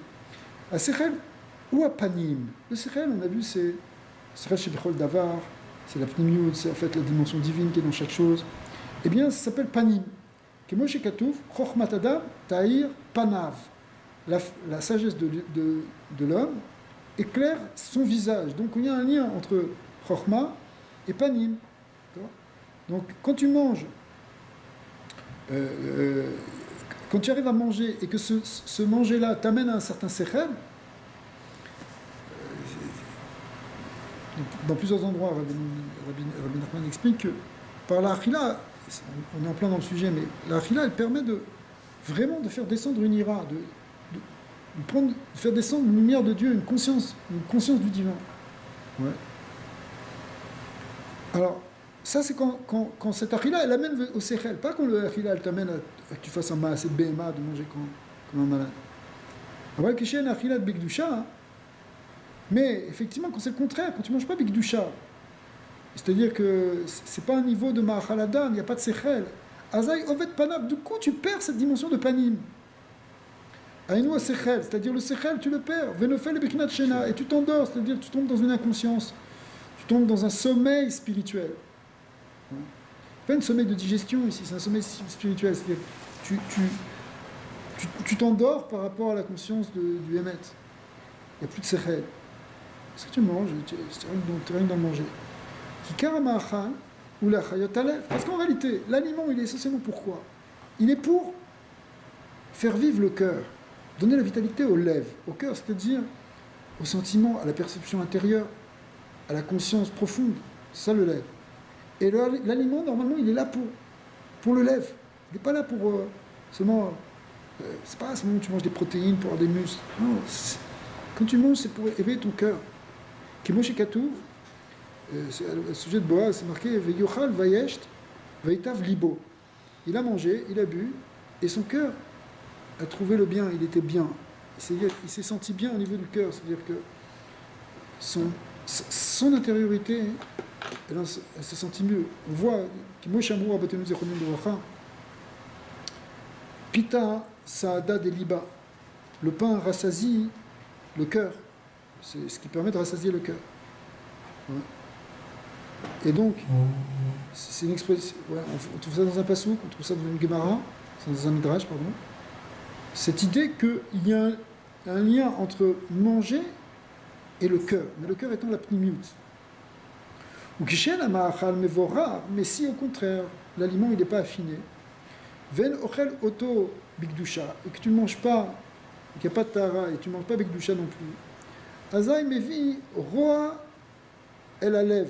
À Sechel ou à Panim. Le Sechel, on a vu, c'est Sechel Shebechol Davar, c'est la Pnimiut, c'est en fait la dimension divine qui est dans chaque chose. Eh bien, ça s'appelle Panim. Kemoshe Katouf, Chochmat Adam, Tahir, Panav. La sagesse de l'homme éclaire son visage. Donc, il y a un lien entre Chochma et Panim. Donc, quand tu manges, quand tu arrives à manger et que ce manger-là t'amène à un certain sechel, dans plusieurs endroits, Rabbi Nachman explique que par la achila, on est en plein dans le sujet, mais la achila, elle permet vraiment de faire descendre une ira, de faire descendre une lumière de Dieu, une conscience du divin. Ouais. Alors, ça, c'est quand cette achila, elle amène au sechel. Pas quand l'achila, elle t'amène à que tu fasses un maaseh de BMA, de manger comme un malade. Après, qu'il y ait une achila de Bekdusha, mais effectivement, quand c'est le contraire, quand tu ne manges pas Bekdusha, c'est-à-dire que c'est pas un niveau de Ma'achal Adam, il n'y a pas de sechel. Azaï Oved Panav, du coup, tu perds cette dimension de Panim. Aïnou sechel, c'est-à-dire le sechel, tu le perds. Venofel et Beknat Shena, et tu t'endors, c'est-à-dire que tu tombes dans une inconscience. Tu tombes dans un sommeil spirituel. Pas un sommeil de digestion ici, c'est un sommeil spirituel. C'est-à-dire tu t'endors par rapport à la conscience du Hémet. Il n'y a plus de sechel. Ce que tu manges, tu es rien dans le manger. Parce qu'en réalité, l'aliment, il est essentiellement pourquoi ? Il est pour faire vivre le cœur, donner la vitalité aux lèvres, au cœur, c'est-à-dire au sentiment, à la perception intérieure, à la conscience profonde. C'est ça le lèvre. Et l'aliment, normalement, il est là pour le lèvre. Il n'est pas là pour seulement... c'est pas à ce moment où tu manges des protéines pour avoir des muscles. Non, quand tu manges, c'est pour éveiller ton cœur. Kemoshe Katuv, le sujet de Boaz, c'est marqué Veyochal Vayesht Vaytav Libo. Il a mangé, il a bu, et son cœur a trouvé le bien, il était bien. Il s'est senti bien au niveau du cœur, c'est-à-dire que son intériorité, elle s'est sentie mieux. On voit Kemoshe Amrou Abatenu Zechonim Doracha, Pita Saada Deliba. Le pain rassasie le cœur. C'est ce qui permet de rassasier le cœur. Ouais. Et donc, c'est une expression. Ouais, on trouve ça dans un passouk, on trouve ça dans une Gemara, dans un midrash, pardon. Cette idée qu'il y a un lien entre manger et le cœur, mais le cœur étant la pnimiut. Ou kishen amachal mevora, mais si au contraire, l'aliment il n'est pas affiné, ven ochel auto bigdusha, et que tu ne manges pas, qu'il n'y a pas de tahara, et tu ne manges pas bigdusha non plus, azay mevi roa el alev,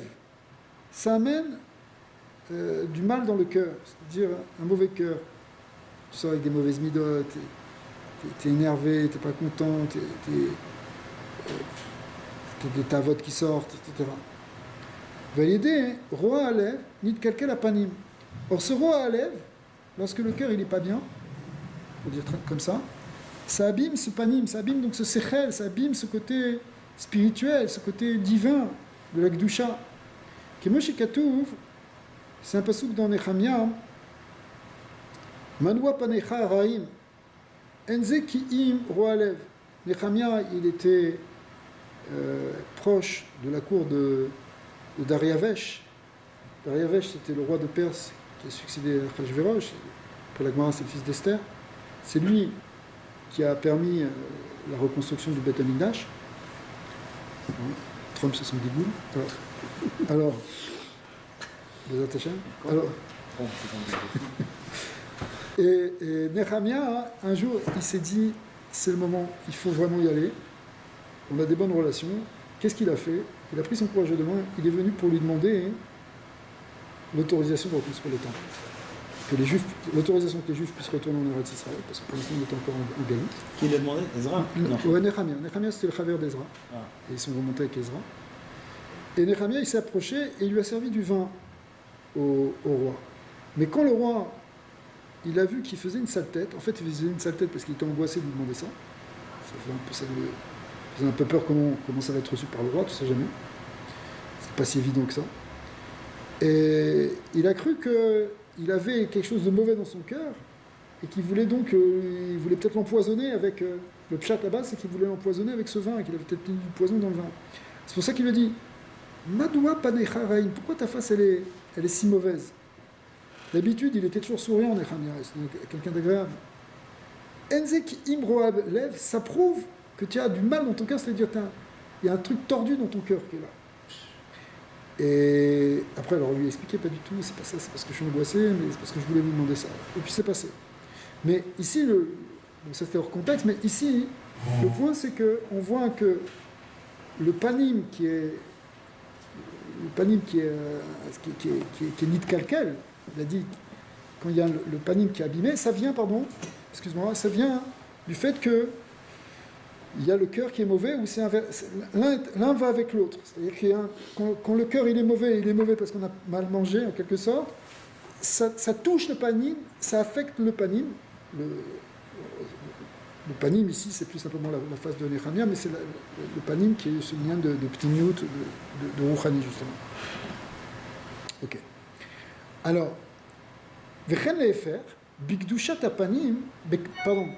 ça amène du mal dans le cœur, c'est-à-dire un mauvais cœur. Tu sors avec des mauvaises midotes, t'es énervé, t'es pas content, t'as des tavotes qui sortent, etc. Validé, Roa Alev, Nit Kalkel Apanim. Or, ce Roa Alev, lorsque le cœur il n'est pas bien, pour dire comme ça abîme ce panim, ça abîme donc ce sechel, ça abîme ce côté spirituel, ce côté divin de la Gdusha. Kemoshi Katouv, c'est un passouk dans Nechemia, Manwa Panecha Raim, Enze Ki'im Roa Alev. Nechemia, il était proche de la cour de Dariavesh. Dariavesh, c'était le roi de Perse qui a succédé à Achashverosh. Pour la Gemara, c'est le fils d'Esther. C'est lui qui a permis la reconstruction du Beth Amikdash. Trump, c'est son dégoût. Alors, vous êtes alors, et Nechemia, un jour, il s'est dit, c'est le moment, il faut vraiment y aller. On a des bonnes relations. Qu'est-ce qu'il a fait? Il a pris son courage de main, il est venu pour lui demander l'autorisation de reconstruire le temple. Que les Juifs, l'autorisation que les Juifs puissent retourner en Eretz Israël, parce que pour l'instant on était encore en Galit. Qui l'a demandé? Ezra? Ouais, Nechemia. Nechemia, c'était le chaver d'Ezra. Ah. Et ils sont remontés avec Ezra. Et Nechemia, il s'est approché et il lui a servi du vin au roi. Mais quand le roi, il a vu qu'il faisait une sale tête, en fait il faisait une sale tête parce qu'il était angoissé de lui demander ça. Ça faisait un peu peur comment ça va être reçu par le roi, tu sais jamais. C'est pas si évident que ça. Et il a cru qu'il avait quelque chose de mauvais dans son cœur et qu'il voulait donc, il voulait peut-être l'empoisonner avec le pshat là-bas, c'est qu'il voulait l'empoisonner avec ce vin et qu'il avait peut-être mis du poison dans le vin. C'est pour ça qu'il lui a dit Madoua panecha raïm, pourquoi ta face elle est si mauvaise? D'habitude, il était toujours souriant, Nechemia, c'est quelqu'un d'agréable. Enzek imroab lève, ça prouve que tu as du mal dans ton cœur, c'est-à-dire il y a un truc tordu dans ton cœur qui est là. Et après, alors lui expliquer pas du tout, c'est pas ça, c'est parce que je suis angoissé, mais c'est parce que je voulais lui demander ça. Et puis c'est passé. Mais ici, donc ça c'était hors contexte, mais ici, le point c'est qu'on voit que le panim qui est nid kalkel, il a dit, quand il y a le panim qui est abîmé, ça vient, ça vient du fait que il y a le cœur qui est mauvais, ou l'un va avec l'autre. C'est-à-dire que quand le cœur il est mauvais parce qu'on a mal mangé, en quelque sorte, ça touche le panim, ça affecte le panim. Le panim ici, c'est plus simplement la phase de Nechemia, mais c'est le panim qui est ce lien de ptiniut, de rouchani, justement. Ok. Alors, Vechen lefer, bigdushat apanim, pardon,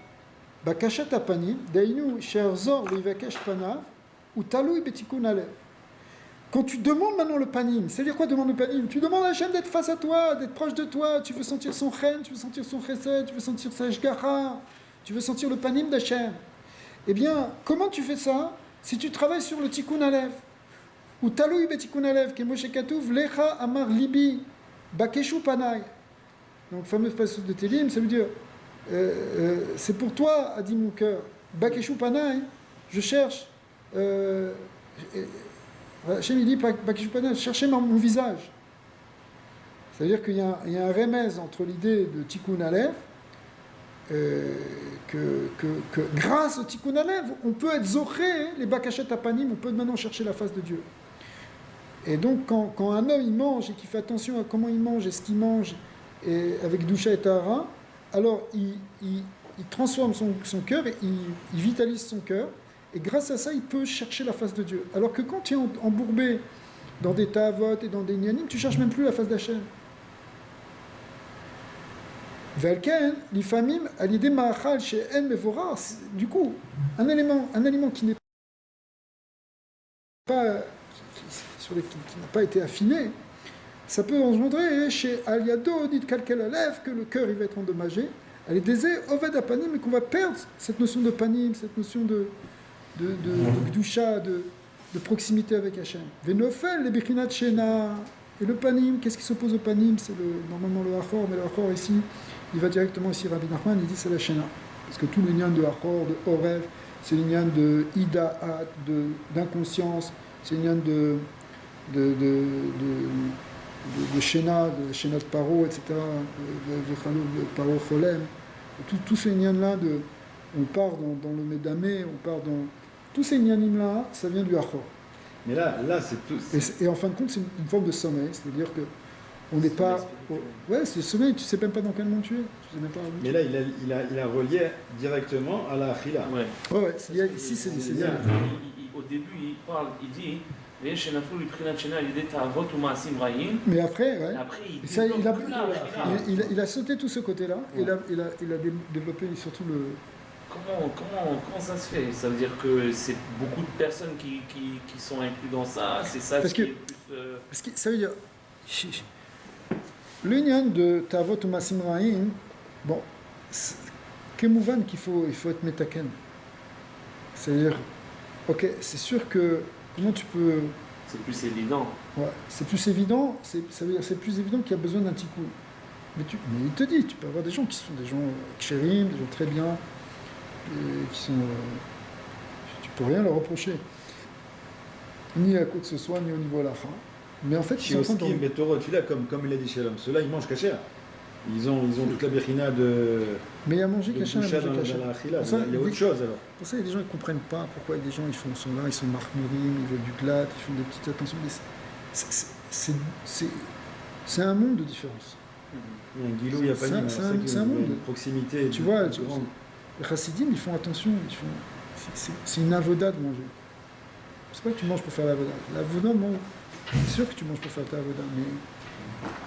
bakashat apanim, dainu sherzor levakesh panav, ou taloui betikun alev. Quand tu demandes maintenant le panim, c'est-à-dire quoi demande le panim? Tu demandes à Hachem d'être face à toi, d'être proche de toi, tu veux sentir son chen, tu veux sentir son chesed, tu veux sentir sa shgacha, tu veux sentir le panim d'Hachem. Eh bien, comment tu fais ça? Si tu travailles sur le tikkun alev, ou taloui betikun alev, que Moshe Katouv, lecha amar libi, bakeshu panai. Donc, fameux passage de Télim, ça veut dire, c'est pour toi, a dit mon cœur, bakeshu panai, je cherche, Hachem il dit, bakeshu panai, cherchez mon visage. C'est-à-dire qu'il y a un remèze entre l'idée de tikkun alev, que grâce au tikkun alev, on peut être zoché, les bakashet apanim, on peut maintenant chercher la face de Dieu. Et donc, quand un homme il mange et qu'il fait attention à comment il mange et ce qu'il mange, et avec doucha et tahara, alors il transforme son cœur, et il vitalise son cœur, et grâce à ça, il peut chercher la face de Dieu. Alors que quand tu es embourbé dans des ta'avot et dans des nyanim, tu cherches même plus la face d'Hachem. Velken, l'ifamim, à l'idée ma'achal chez en mevora, du coup, un aliment qui n'est pas qui n'a pas été affiné, ça peut engendrer chez Aliado, dit kalkel alev, que le cœur il va être endommagé, elle est désé oved apanim, mais qu'on va perdre cette notion de panim, cette notion de gdusha, de proximité avec Hachem. Venofel, les bechinat shena, et le panim, qu'est-ce qui s'oppose au panim? C'est normalement le achor, mais le achor ici, il va directement ici, Rabbi Nachman, il dit c'est la shena. Parce que tous les liens de achor, de orev, c'est les liens de ida'at, d'inconscience, c'est les liens de shena, de shena de paro, etc., de paro cholem, tous ces liens-là, on part dans le médamé, on part dans... Tous ces liens-là, ça vient du achor. Mais là c'est tout. Et en fin de compte, c'est une forme de sommeil, c'est-à-dire que on n'est pas. Ouais, c'est le sommeil, tu sais même pas dans quel monde tu es. Tu sais même pas où tu Mais es. là, il a relié directement à la Achila. Ouais. Ouais, ici, c'est bien. Au début, il dit ויש שנפלו לבחינת שינה על ידי תאוות ומעשים רעים. Mais après, ouais. Et après, il Ça, développe toute la Achila. il a sauté tout ce côté-là, et Ouais. il a développé surtout le. Comment ça se fait? Ça veut dire que c'est beaucoup de personnes qui sont incluses dans ça. C'est ça Parce qui que- est plus. Parce que ça veut dire. L'union de Tavot ou Masim Ra'im, bon, Kemouvan qu'il faut être métaken. C'est-à-dire, ok, c'est sûr que. Comment tu peux. C'est plus évident. Ouais, c'est plus évident, ça veut dire c'est plus évident qu'il y a besoin d'un petit coup. Mais il te dit, tu peux avoir des gens qui sont des gens chérim, des gens très bien, qui sont. Tu peux rien leur reprocher. Ni à quoi que ce soit, ni au niveau de la fin. Mais en fait, ils sont en train Chioski, de. mais Torah, tu l'as comme il a dit Shalom. Ceux-là, ils mangent cachère. Ils ont toute la birchina de Mais il y a mangé caché, il y a boucha mangé dans caché. la Achila. Pour ça, Il y a autre chose alors. Pour ça, il y a des gens qui ne comprennent pas pourquoi il y a des gens sont là, ils sont marmourim, ils veulent du glat, ils font des petites attentions. Mais c'est un monde de différence. Il y a un guilou, il n'y a pas C'est de un- c'est un- c'est un monde. une proximité. Tu vois, grande. les chassidim, ils font attention. C'est une avoda de manger. C'est pas que tu manges pour faire l'avoda. L'avoda, bon, c'est sûr que tu manges pour faire ta avoda, mais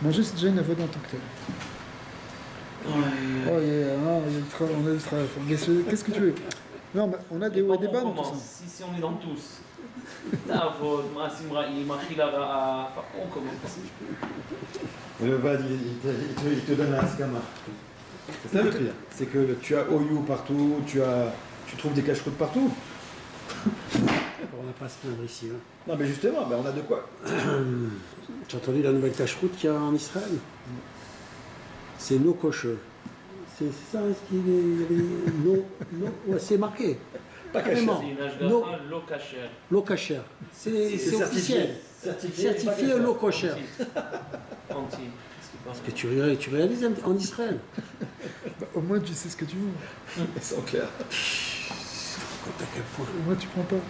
manger, c'est déjà une avoda en tant que telle. Oh, on a du travail. Qu'est-ce que tu veux? Non, mais on a des hauts et des bas dans tout ça. Si on est dans tous. Tavot, מעשים רעים, אכילה רעה, on commence. Et le Vad, il te donne un askama. C'est ça le pire. C'est que tu as Oyu partout, tu trouves des cache-routes partout. On n'a pas à se plaindre ici. Hein. Non, mais justement, on a de quoi. Tu as entendu la nouvelle cache-route qu'il y a en Israël? C'est no kosher. C'est ça, est-ce qu'il est. Ouais, c'est marqué. Pas Carrément. C'est une No, ashgacha lo kasher. lo kasher. C'est certifié. officiel. Certifié lo kosher. Anti. Qu'est-ce qu'il parle? Parce que tu réalises en Israël. Bah, au moins, tu sais ce que tu veux. C'est en clair. Compte à quel point. Au moins, tu prends pas.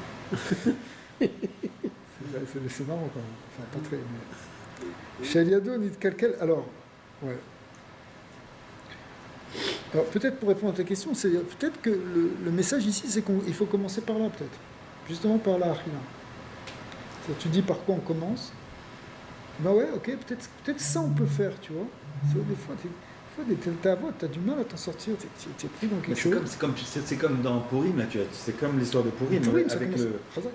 c'est marrant quand même. Enfin, pas très. Mais... Chez Eliado, on dit calquel. Alors, ouais. Alors, peut-être pour répondre à ta question, c'est peut-être que le message ici, c'est qu'il faut commencer par là, peut-être. Justement par la Achila. Tu dis par quoi on commence. Ben ouais, ok, peut-être ça on peut faire, tu vois. Des fois, tu as du mal à t'en sortir, tu es pris dans quelque chose. C'est comme dans Purim, là, c'est comme l'histoire de Purim, Purim, ça avec commence. le. Chazak.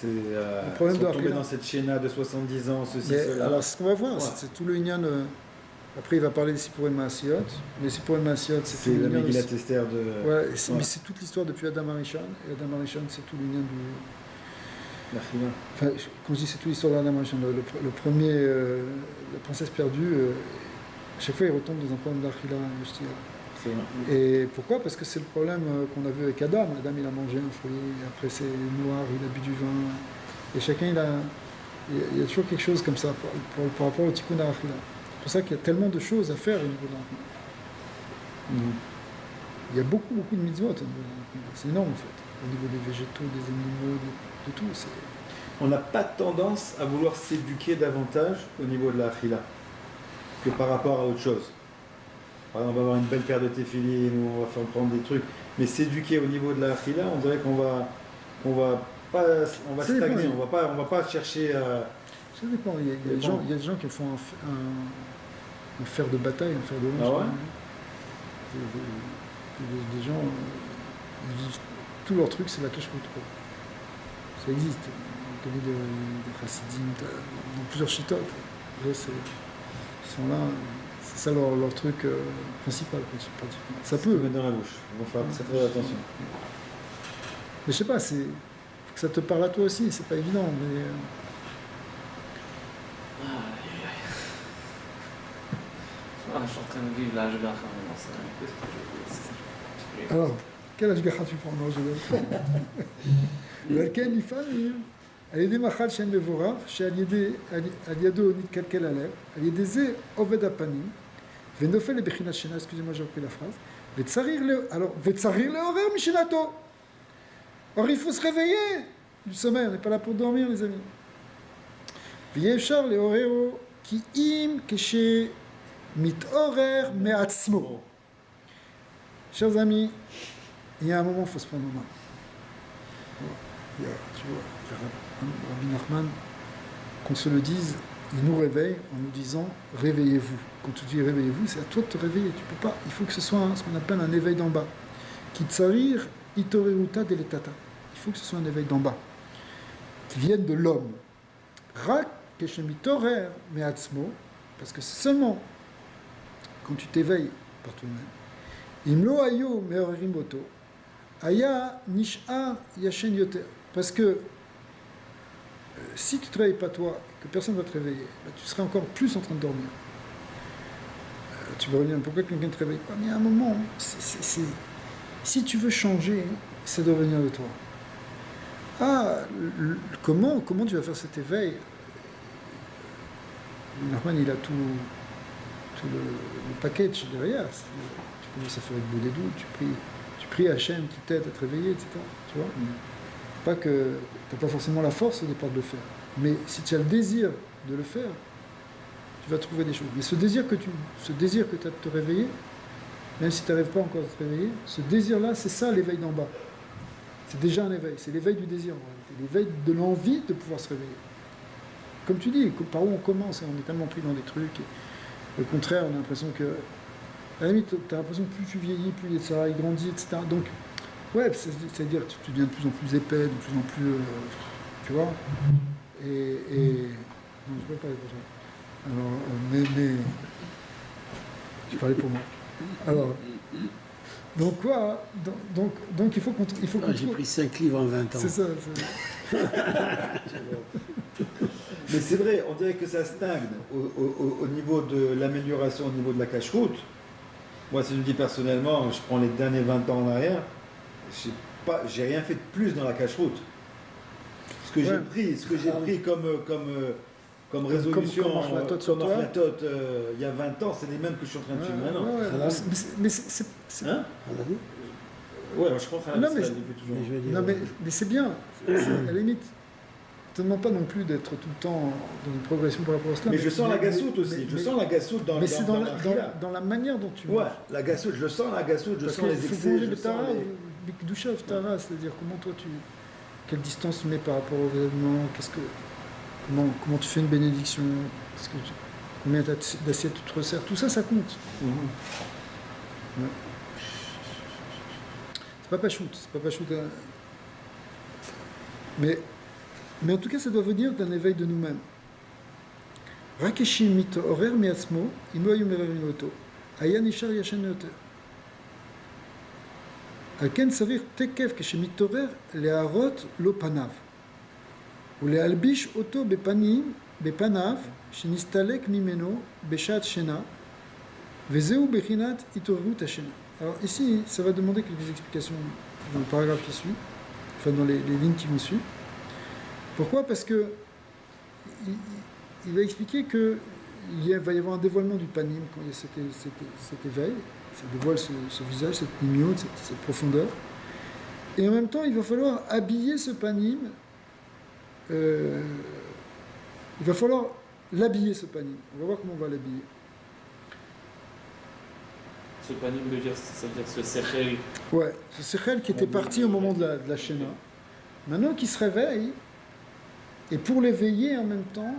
C'est Le problème ils de sont tombés Achila. dans cette chéna de 70 ans, ceci, Mais cela. alors, c'est ce qu'on va voir, Ouais. c'est tout le Inyan. Après, il va parler des Sipurim Maasiot. Les Sipurim Maasiot, c'est C'est tout le la Inyan. Megillat Esther de. Ouais, Ouais. mais c'est toute l'histoire depuis Adam Arishon. Et Adam Arishon, c'est tout l'Inyan du. L'Achila. Enfin, quand je dis c'est toute l'histoire d'Adam Arishon, le premier, la princesse perdue, à chaque fois, il retombe dans un problème d'Achila. C'est vrai. Et pourquoi? Parce que c'est le problème qu'on a vu avec Adam. Adam, il a mangé un fruit, et après c'est noir, il a bu du vin. Et chacun, il y a toujours quelque chose comme ça par rapport au tikkun d'Achila. C'est pour ça qu'il y a tellement de choses à faire au niveau de l'Achila. Mhm. Il y a beaucoup de mitzvot au niveau de l'Achila. C'est énorme en fait. Au niveau des végétaux, des animaux, de tout. On n'a pas tendance à vouloir s'éduquer davantage au niveau de la Achila que par rapport à autre chose. Par exemple, on va avoir une belle paire de téphilines ou on va faire prendre des trucs, mais s'éduquer au niveau de la Achila, on dirait qu'on va Ça stagner, dépend. on va pas chercher à. Ça dépend. Il y a des gens qui font un fer de bataille, un fer de lance. Ah ouais Des gens, tout leur truc, c'est la cache-route. Ça existe. Dans le des chassidim, dans plusieurs chitotes. Ils sont là, c'est ça leur truc principal, pratiquement. Ça se peut. mettre dans la bouche. On va faire très très attention. Mais je sais pas, faut que ça te parle à toi aussi, c'est pas évident. Mais, Je suis en train de vivre l'âge gars. alors, quel ashgacha tu prends? Non, je vais. ולכן לפעמים, על ידי מאכל שאין מבורך, שעל ידו נתקלקל הלב, על ידי זה עובד הפנים, ונופל לבחינת שינה, excusez-moi j'ai repris la phrase, וצריך לעורר משנתו. Alors il faut se réveiller. du sommeil, on n'est pas là pour dormir, les amis. V'yefshar leoreo ki im keshe mitorer me'atzmo. Chers amis, il y a un moment où il faut se prendre en main. Tu vois, Rabbi Nachman, qu'on se le dise, il nous réveille en nous disant réveillez-vous. Quand tu dis réveillez-vous, c'est à toi de te réveiller. Tu peux pas. Il faut que ce soit ce qu'on appelle un éveil d'en bas. Kitsarir itoreruta deletata. Il faut que ce soit un éveil d'en bas, qui vienne de l'homme. Rak keshemitorer me'atzmo, parce que c'est seulement quand tu t'éveilles par toi-même. Imlo ayo me'orerim oto. Aya nish'ar yashen yoter. Parce que si tu ne te réveilles pas toi, que personne ne va te réveiller, tu serais encore plus en train de dormir. Tu vas revenir, pourquoi quelqu'un ne te réveille pas? Mais à un moment, si tu veux changer, ça doit venir de toi. Comment tu vas faire cet éveil? Norman, il a tout le package derrière. Tu commences à faire une boule des doutes, tu pries Hachem qui t'aide à te réveiller, etc. Tu vois? Pas que tu n'as pas forcément la force au départ de le faire. Mais si tu as le désir de le faire, tu vas trouver des choses. Mais ce désir que tu as de te réveiller, même si tu n'arrives pas encore à te réveiller, ce désir-là, c'est ça l'éveil d'en bas. C'est déjà un éveil, c'est l'éveil du désir, l'éveil de l'envie de pouvoir se réveiller. Comme tu dis, par où on commence, on est tellement pris dans des trucs. Et au contraire, on a l'impression que, à la limite, tu as l'impression que plus tu vieillis, plus il grandit, etc. Donc, ouais, c'est-à-dire que tu deviens de plus en plus épais, de plus en plus... tu vois. Et non, je ne peux pas parler pour ça. Alors, mais... Je parlais pour moi. Alors... Donc quoi? Donc il faut qu'on j'ai pris 5 livres en 20 ans. C'est ça. Mais c'est vrai, on dirait que ça stagne au niveau de l'amélioration, au niveau de la cache-route. Moi, si je me dis personnellement, je prends les derniers 20 ans en arrière, j'ai rien fait de plus dans la cache-route. Ce que j'ai pris comme résolution, comme Orlatot, il y a 20 ans, c'est les mêmes que je suis en train de suivre maintenant. Mais c'est... Hein? Ouais, je crois que depuis toujours. Non, mais c'est bien. À la limite, ne te demande pas non plus d'être tout le temps dans une progression par rapport à cela. Mais je sens la gassoute aussi. Je sens la gassoute dans la manière dont tu... Ouais, la gassoute, je sens la gassoute, je sens les excès. Il faut bouger le Tara, c'est-à-dire comment toi quelle distance tu mets par rapport au événement, comment tu fais une bénédiction, combien d'assiettes tu te resserres, tout ça, ça compte. Ouais. C'est pas shoot. Mais en tout cas, ça doit venir d'un éveil de nous-mêmes. Rakeshi mito orer miatzmo, imo ayumerer minoto, ayan ishar yashen yoter. Alken savir tekef keshemitorer leharot lo panav. ולהלביש אותו בפניו שנסתלק ממנו בשעת שינה, וזהו בחינת התעוררות השינה. Alors ici, ça va demander quelques explications dans le paragraphe qui suit, enfin dans les lignes qui vont suivre. Pourquoi? Parce que il va expliquer qu'il va y avoir un dévoilement du panim quand il y a cet éveil, ça dévoile ce visage, cette mimiote, cette profondeur. Et en même temps, il va falloir habiller ce panim. Il va falloir l'habiller, ce panim. On va voir comment on va l'habiller. Ce panim veut dire, ça veut dire ce sechel. Ouais, ce sechel qui était parti au moment de la Shena. Maintenant qu'il se réveille, et pour l'éveiller en même temps,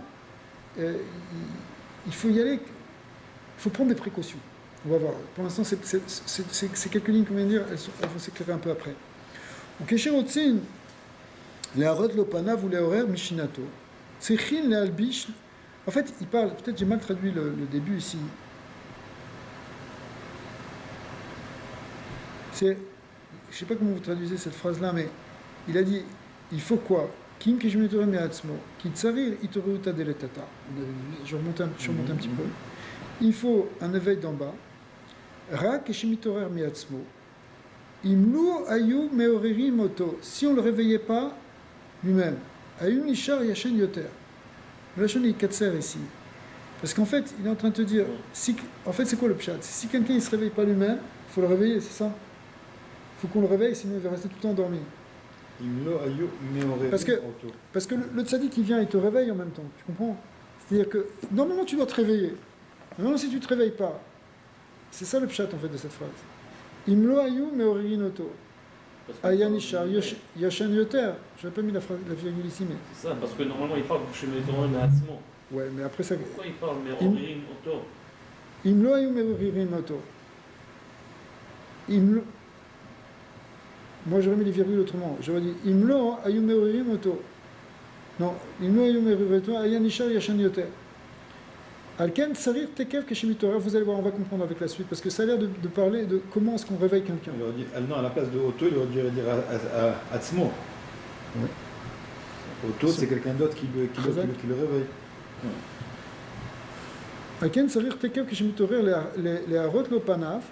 il faut y aller, il faut prendre des précautions. On va voir. Pour l'instant, c'est quelques lignes qu'on vient de dire, elles vont s'éclairer un peu après. Ou Kesherotzin, les harot lopanav ou les horaires mishinato. Tsekhin les albish. En fait, il parle, peut-être j'ai mal traduit le début ici. Je ne sais pas comment vous traduisez cette phrase-là, mais il a dit, il faut quoi? Kim kishmitore me'atzmo, ki tsarir itoreuta deletata. Je remonte un petit peu. Il faut un éveil d'en bas. Ra kishmitore me'atzmo. Imlu ayu meoreri moto. Si on ne le réveillait pas lui-même, ayun ishar yashen yoter. Le Lachon il katser ici. Parce qu'en fait, il est en train de te dire, en fait, c'est quoi le pshat? Si quelqu'un ne se réveille pas lui-même, il faut le réveiller, c'est ça? Il faut qu'on le réveille, sinon il va rester tout le temps endormi. Imlo ayu meorevim Parce que- oto. Parce que le tzaddik, il vient et te réveille en même temps, tu comprends? C'est-à-dire que, normalement, tu dois te réveiller. Maintenant, si tu ne te réveilles pas, c'est ça le pshat, en fait, de cette phrase. Imlo ayu meorinoto. Parce que- Ayanishar yashan yoter. Je n'ai pas mis la virgule ici, mais... C'est ça, parce que normalement il parle chez les Torah mais Atzmo. Ouais, mais après ça... Pourquoi il parle mais Oririm Oto? Imlo ayu meorinoto. Imlo... Moi, j'aurais mis les virgules autrement. J'aurais dit Imlo ayu meorinoto. Non, Imlo ayu meorinoto. Ayanishar yashan yoter. Alken sarir tekev keshimitora. Vous allez voir, on va comprendre avec la suite, parce que ça a l'air de parler de comment est-ce qu'on réveille quelqu'un. Il aurait dit, non, à la place de Oto, il aurait dû dire Atzmo. Ouais. Oto, c'est quelqu'un d'autre qui le réveille. Alken sarir tekev keshimitorer leharot lo panav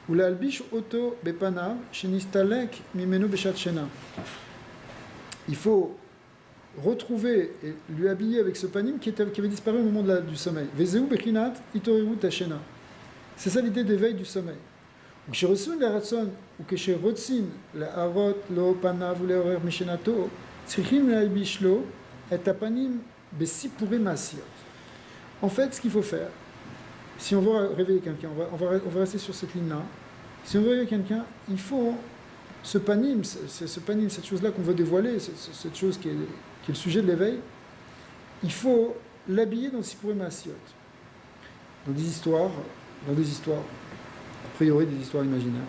ou lehalbish oto bepanav shenistalek mimenu beshat shena. Il faut retrouver et lui habiller avec ce panim qui avait disparu au moment du sommeil. Vezeu bechinat itoreru tashena. C'est ça l'idée d'éveil du sommeil. Ksherosun leratson ou ksherotzin leharot lo panav ou lehorer mishenato tzrichim lehalbish lo et apanim besipurim asiot. En fait, ce qu'il faut faire, si on veut réveiller quelqu'un, on va rester sur cette ligne-là. Si on veut réveiller quelqu'un, il faut ce panim, cette chose-là qu'on veut dévoiler, cette chose qui est le sujet de l'éveil, il faut l'habiller dans le sipurim asiot, dans des histoires, a priori des histoires imaginaires,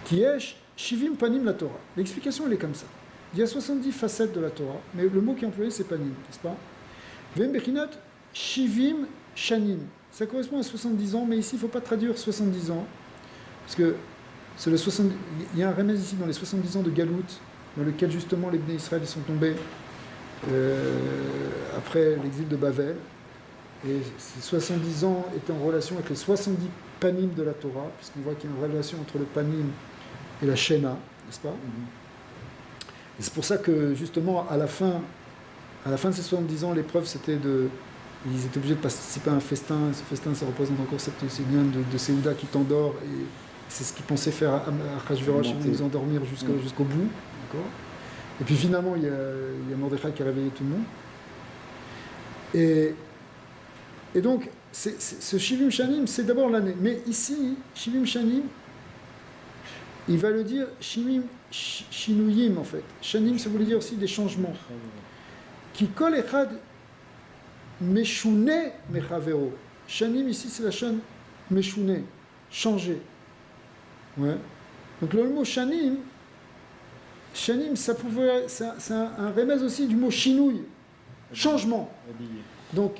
qui est shivim panim la Torah. L'explication elle est comme ça. Il y a 70 facettes de la Torah, mais le mot qui est employé c'est panim, n'est-ce pas? Vem bechinat shivim shanim. Ça correspond à 70 ans, mais ici il ne faut pas traduire 70 ans, parce que c'est le 70, il y a un remède ici dans les 70 ans de Galout, dans lequel justement les Bnei Israël sont tombés après l'exil de Bavel. Et ces 70 ans étaient en relation avec les 70 panim de la Torah, puisqu'on voit qu'il y a une relation entre le panim et la shena, n'est-ce pas? Et c'est pour ça que justement à la fin de ces 70 ans, l'épreuve c'était ils étaient obligés de participer à un festin. Ce festin, ça représente encore cette liane de Séouda qui t'endort, et c'est ce qu'ils pensaient faire à Achashverosh, ils vont nous endormir jusqu'au bout. D'accord. Et puis finalement, il y a Mordechai qui a réveillé tout le monde. Et donc, ce Shivim Shanim, c'est d'abord l'année. Mais ici, Shivim Shanim, il va le dire Shivim Shinuyim en fait. Shanim, ça voulait dire aussi des changements. Qui kol echad meshune mechavero. Shanim ici, c'est la chaîne meshune, changer. Ouais. Donc le mot shanim, c'est un remède aussi du mot shinouille, changement. Habillé. Donc,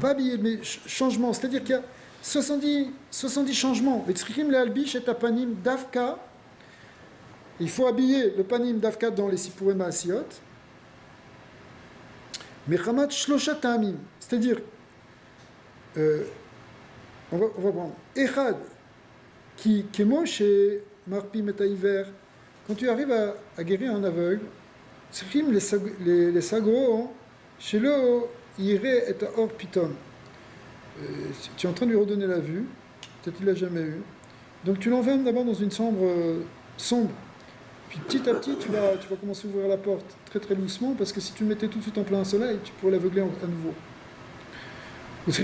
pas habillé, mais changement. C'est-à-dire qu'il y a 70 changements. Vetzrichim lehalbish et apanim davka. Il faut habiller le panim davka dans les sipurim asiot. Mechamat shloshat ta'amim. C'est-à-dire, on va prendre Echad, qui est moche et marpi metaïver. Quand tu arrives à guérir un aveugle, tzrichim les sagro, chez le iré et or piton. Tu es en train de lui redonner la vue, peut-être qu'il ne l'a jamais eu. Donc tu l'enfermes d'abord dans une chambre sombre. Puis petit à petit, tu vas commencer à ouvrir la porte très très doucement, parce que si tu le mettais tout de suite en plein soleil, tu pourrais l'aveugler à nouveau. Il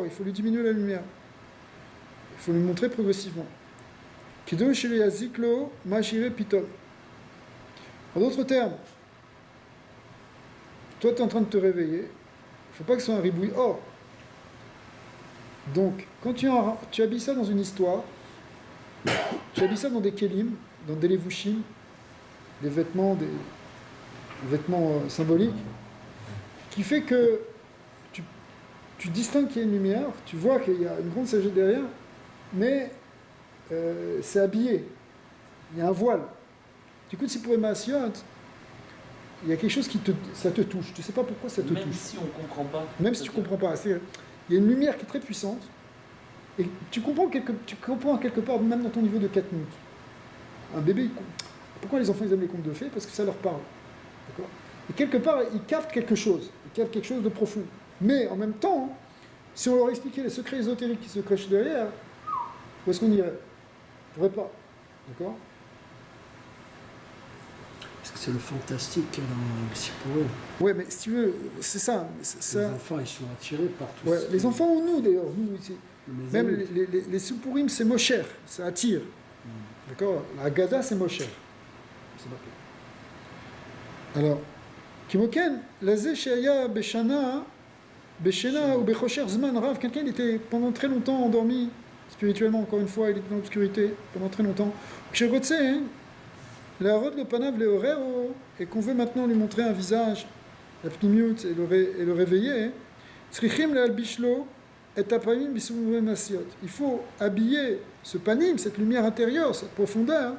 faut lui diminuer la lumière. Il faut lui montrer progressivement. En d'autres termes, toi tu es en train de te réveiller, il ne faut pas que ce soit un ribouille or. Donc, quand tu habilles ça dans une histoire, tu habilles ça dans des kelim, dans des levushim, des vêtements symboliques, qui fait que tu distingues qu'il y a une lumière, tu vois qu'il y a une grande sagesse derrière, mais c'est habillé, il y a un voile. Du coup, si pour Emmaasiot, il y a quelque chose ça te touche, tu ne sais pas pourquoi ça te touche. Même si on ne comprend pas. Même si tu ne comprends pas. Il y a une lumière qui est très puissante, et tu comprends quelque part, même dans ton niveau de Katnout. Un bébé, pourquoi les enfants ils aiment les contes de fées? Parce que ça leur parle. D'accord. Et quelque part, ils captent quelque chose de profond. Mais en même temps, si on leur expliquait les secrets ésotériques qui se cachent derrière, où est-ce qu'on irait? On ne pourrait pas. D'accord. Parce que c'est le fantastique dans le Sipourim. Ouais, mais si tu veux, c'est ça. Les enfants, ils sont attirés par tout Ouais, ça. les enfants ou nous d'ailleurs. Nous, Les même adultes. les Sipourim, c'est Mosher, ça attire. D'accord. La Haggadah, c'est Mosher. C'est marqué. Alors, Kimoken, Lazé Sheaya Beshana ou Bechosher Zman Rav, quelqu'un il était pendant très longtemps endormi, spirituellement, encore une fois, il était dans l'obscurité pendant très longtemps. Kshirotse, la Rod le Panav le Horero, et qu'on veut maintenant lui montrer un visage, la Pnimiut, et le réveiller, Tzrichim le Albishlo, et Tapamim Bisumum Masiot. Il faut habiller ce panim, cette lumière intérieure, cette profondeur,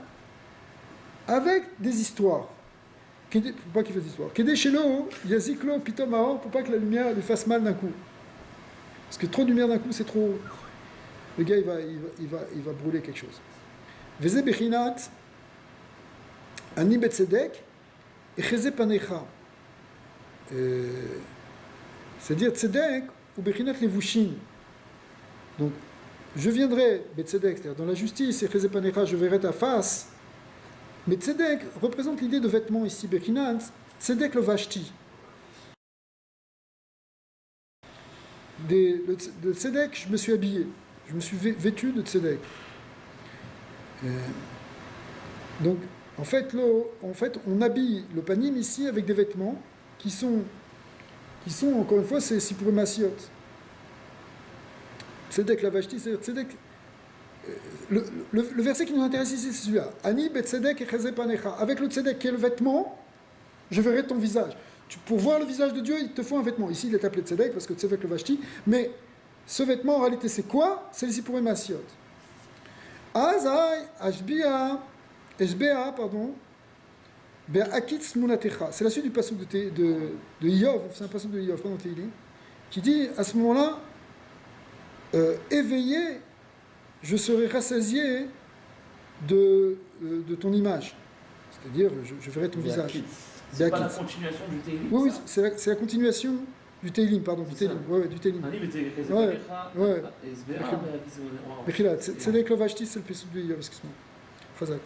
avec des histoires. Pour pas qu'il fasse d'histoire. Kedé shelo, yaziklo, pitom aor, pour pas que la lumière lui fasse mal d'un coup. Parce que trop de lumière d'un coup, c'est trop. Le gars, il va brûler quelque chose. Veze bechinat, ani betzedek, echeze panecha. C'est-à-dire tzedek ou bechinat levushin. Donc, je viendrai, betzedek, c'est-à-dire dans la justice, echeze panecha, je verrai ta face. Mais tzedek représente l'idée de vêtements ici, Bechinat, tzedek le vashti. De tzedek, je me suis habillé, je me suis vêtu de tzedek. Donc, en fait, on habille le panim ici avec des vêtements qui sont encore une fois, c'est Sipurim Masiot. Tzedek la vashti, c'est tzedek. Le verset qui nous intéresse ici, c'est celui-là. Ani betzedek echeze panecha. Avec le tzedek qui est le vêtement, je verrai ton visage. Pour voir le visage de Dieu, il te faut un vêtement. Ici, il est appelé tzedek parce que tzedek le vashti. Mais ce vêtement, en réalité, c'est quoi? C'est le sipurim masiot. Azai ashbea, pardon. Be'akitz munatecha. C'est la suite du passage de Iyov. C'est un passage de Iyov, dans Tehillim, qui dit à ce moment-là, éveillé, je serai rassasié de ton image. C'est-à-dire, je verrai ton visage. C'est pas la continuation du Tehillim. Oui, c'est la continuation du Tehillim, pardon, du Tehillim. Ouais, du Tehillim. Ouais. Tzedek lo vashti, c'est le pessouk de Iyov, excuse-moi. Chazak.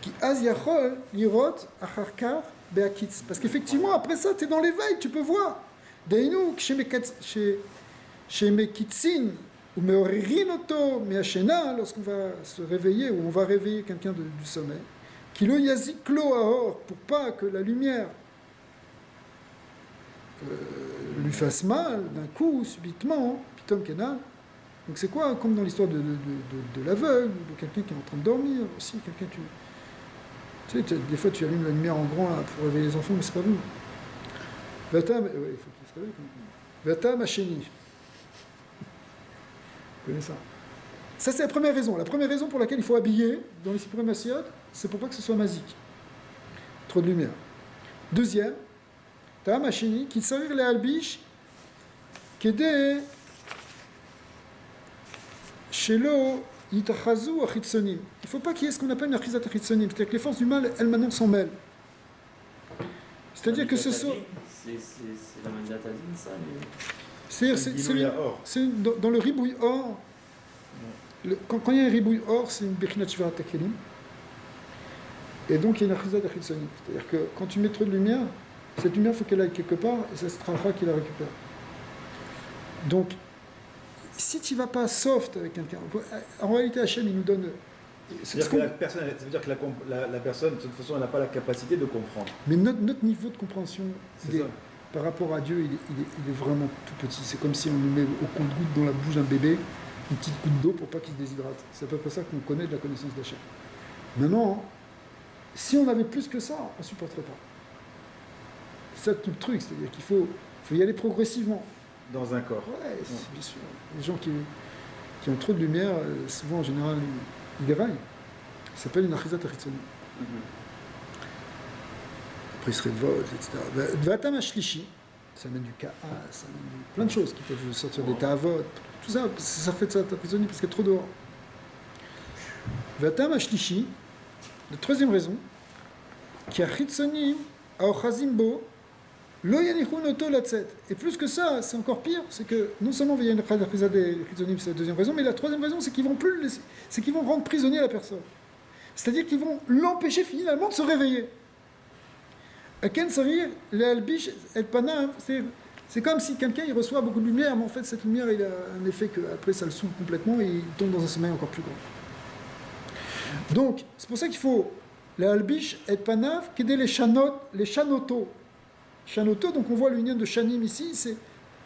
Qui az yachol lirot acharkar be'akitz. Parce qu'effectivement, après ça, tu es dans l'éveil, tu peux voir. Deinu, chez Mekitzin, ou Meorinoto, Meachena, lorsqu'on va se réveiller, ou on va réveiller quelqu'un du sommeil, qui le yaziklo aor, pour pas que la lumière lui fasse mal d'un coup, subitement, pitom kenal. Donc c'est quoi, comme dans l'histoire de l'aveugle, de quelqu'un qui est en train de dormir, aussi, quelqu'un tu sais, des fois tu allumes la lumière en grand là, pour réveiller les enfants, mais c'est pas vous. Vatam, il faut qu'il se réveille quand même. Vatam Hacheni. Ça. Ça, c'est la première raison. La première raison pour laquelle il faut habiller dans les Sipurim Masiot, c'est pour pas que ce soit masique. Trop de lumière. Deuxième, Ta'am Hasheni, qui s'arrive les albish, Kede, Shelo, Yitachazu, Achitsonim. Il ne faut pas qu'il y ait ce qu'on appelle une Achizat Achitsonim, c'est-à-dire que les forces du mal, elles maintenant s'en mêlent. C'est-à-dire que ce soit. C'est la Mandatadine, ça. C'est-à-dire, c'est dans le ribouille or, quand il y a un ribouille or, c'est une Bechinat Shvirat HaKelim, et donc il y a une Achizat Achitsonim. C'est-à-dire que quand tu mets trop de lumière, cette lumière, il faut qu'elle aille quelque part, et c'est Stracha qui la récupère. Donc, si tu ne vas pas soft avec quelqu'un, en réalité, Hachem, il nous donne. C'est-à-dire que la personne, ça veut dire que la personne, de toute façon, elle n'a pas la capacité de comprendre. Mais notre niveau de compréhension, par rapport à Dieu, il est vraiment tout petit. C'est comme si on nous met au compte-goutte dans la bouche d'un bébé une petite goutte d'eau pour pas qu'il se déshydrate. C'est à peu près ça qu'on connaît de la connaissance d'Hachem. Maintenant, si on avait plus que ça, on ne supporterait pas. C'est ça tout le truc, c'est-à-dire qu'il faut y aller progressivement. Dans un corps. Ouais, bien sûr. Les gens qui ont trop de lumière, souvent en général, ils déraillent. Ça s'appelle une achizat achitzonim. Après, il se révolte, etc. Vatam ashlishi, ça amène du ka'a, ça amène plein de choses qui peuvent sortir des ta'avot, tout ça, ça fait de ça achitzonim parce qu'il y a trop dehors. Vatam ashlishi, la troisième raison, qui achitzonim aochazimbo, lo yanichun oto latzet. Et plus que ça, c'est encore pire, c'est que non seulement il y a une achitzonim, c'est la deuxième raison, mais la troisième raison, c'est qu'ils vont plus le laisser, c'est qu'ils vont rendre prisonnier la personne. c'est-à-dire qu'ils vont l'empêcher finalement de se réveiller. Ken Sarir, le Albish, El Panav, c'est comme si quelqu'un il reçoit beaucoup de lumière, mais en fait cette lumière il a un effet qu'après ça le saoule complètement et il tombe dans un sommeil encore plus grand. Donc c'est pour ça qu'il faut le Albish, El Panav, qui est les chanotos. Chanotos, donc on voit l'union de Shanim ici, c'est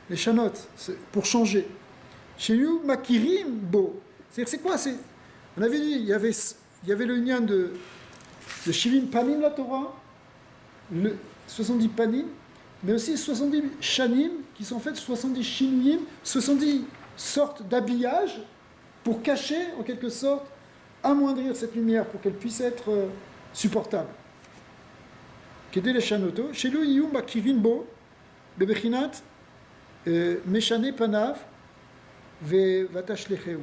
les chanot, c'est pour changer. Chez lui, Makirim, Bo. C'est quoi on avait dit, il y avait l'union de Shivim Panim, la Torah, le 70 Panim, mais aussi 70 Shanim, qui sont en fait 70 Shinuyim, 70 sortes d'habillage pour cacher, en quelque sorte, amoindrir cette lumière pour qu'elle puisse être supportable. Kedé les Shanoto, chez lui, Yum Makirim, Bo, Bebechinat, Meshane Panav, Vatash Lecheu.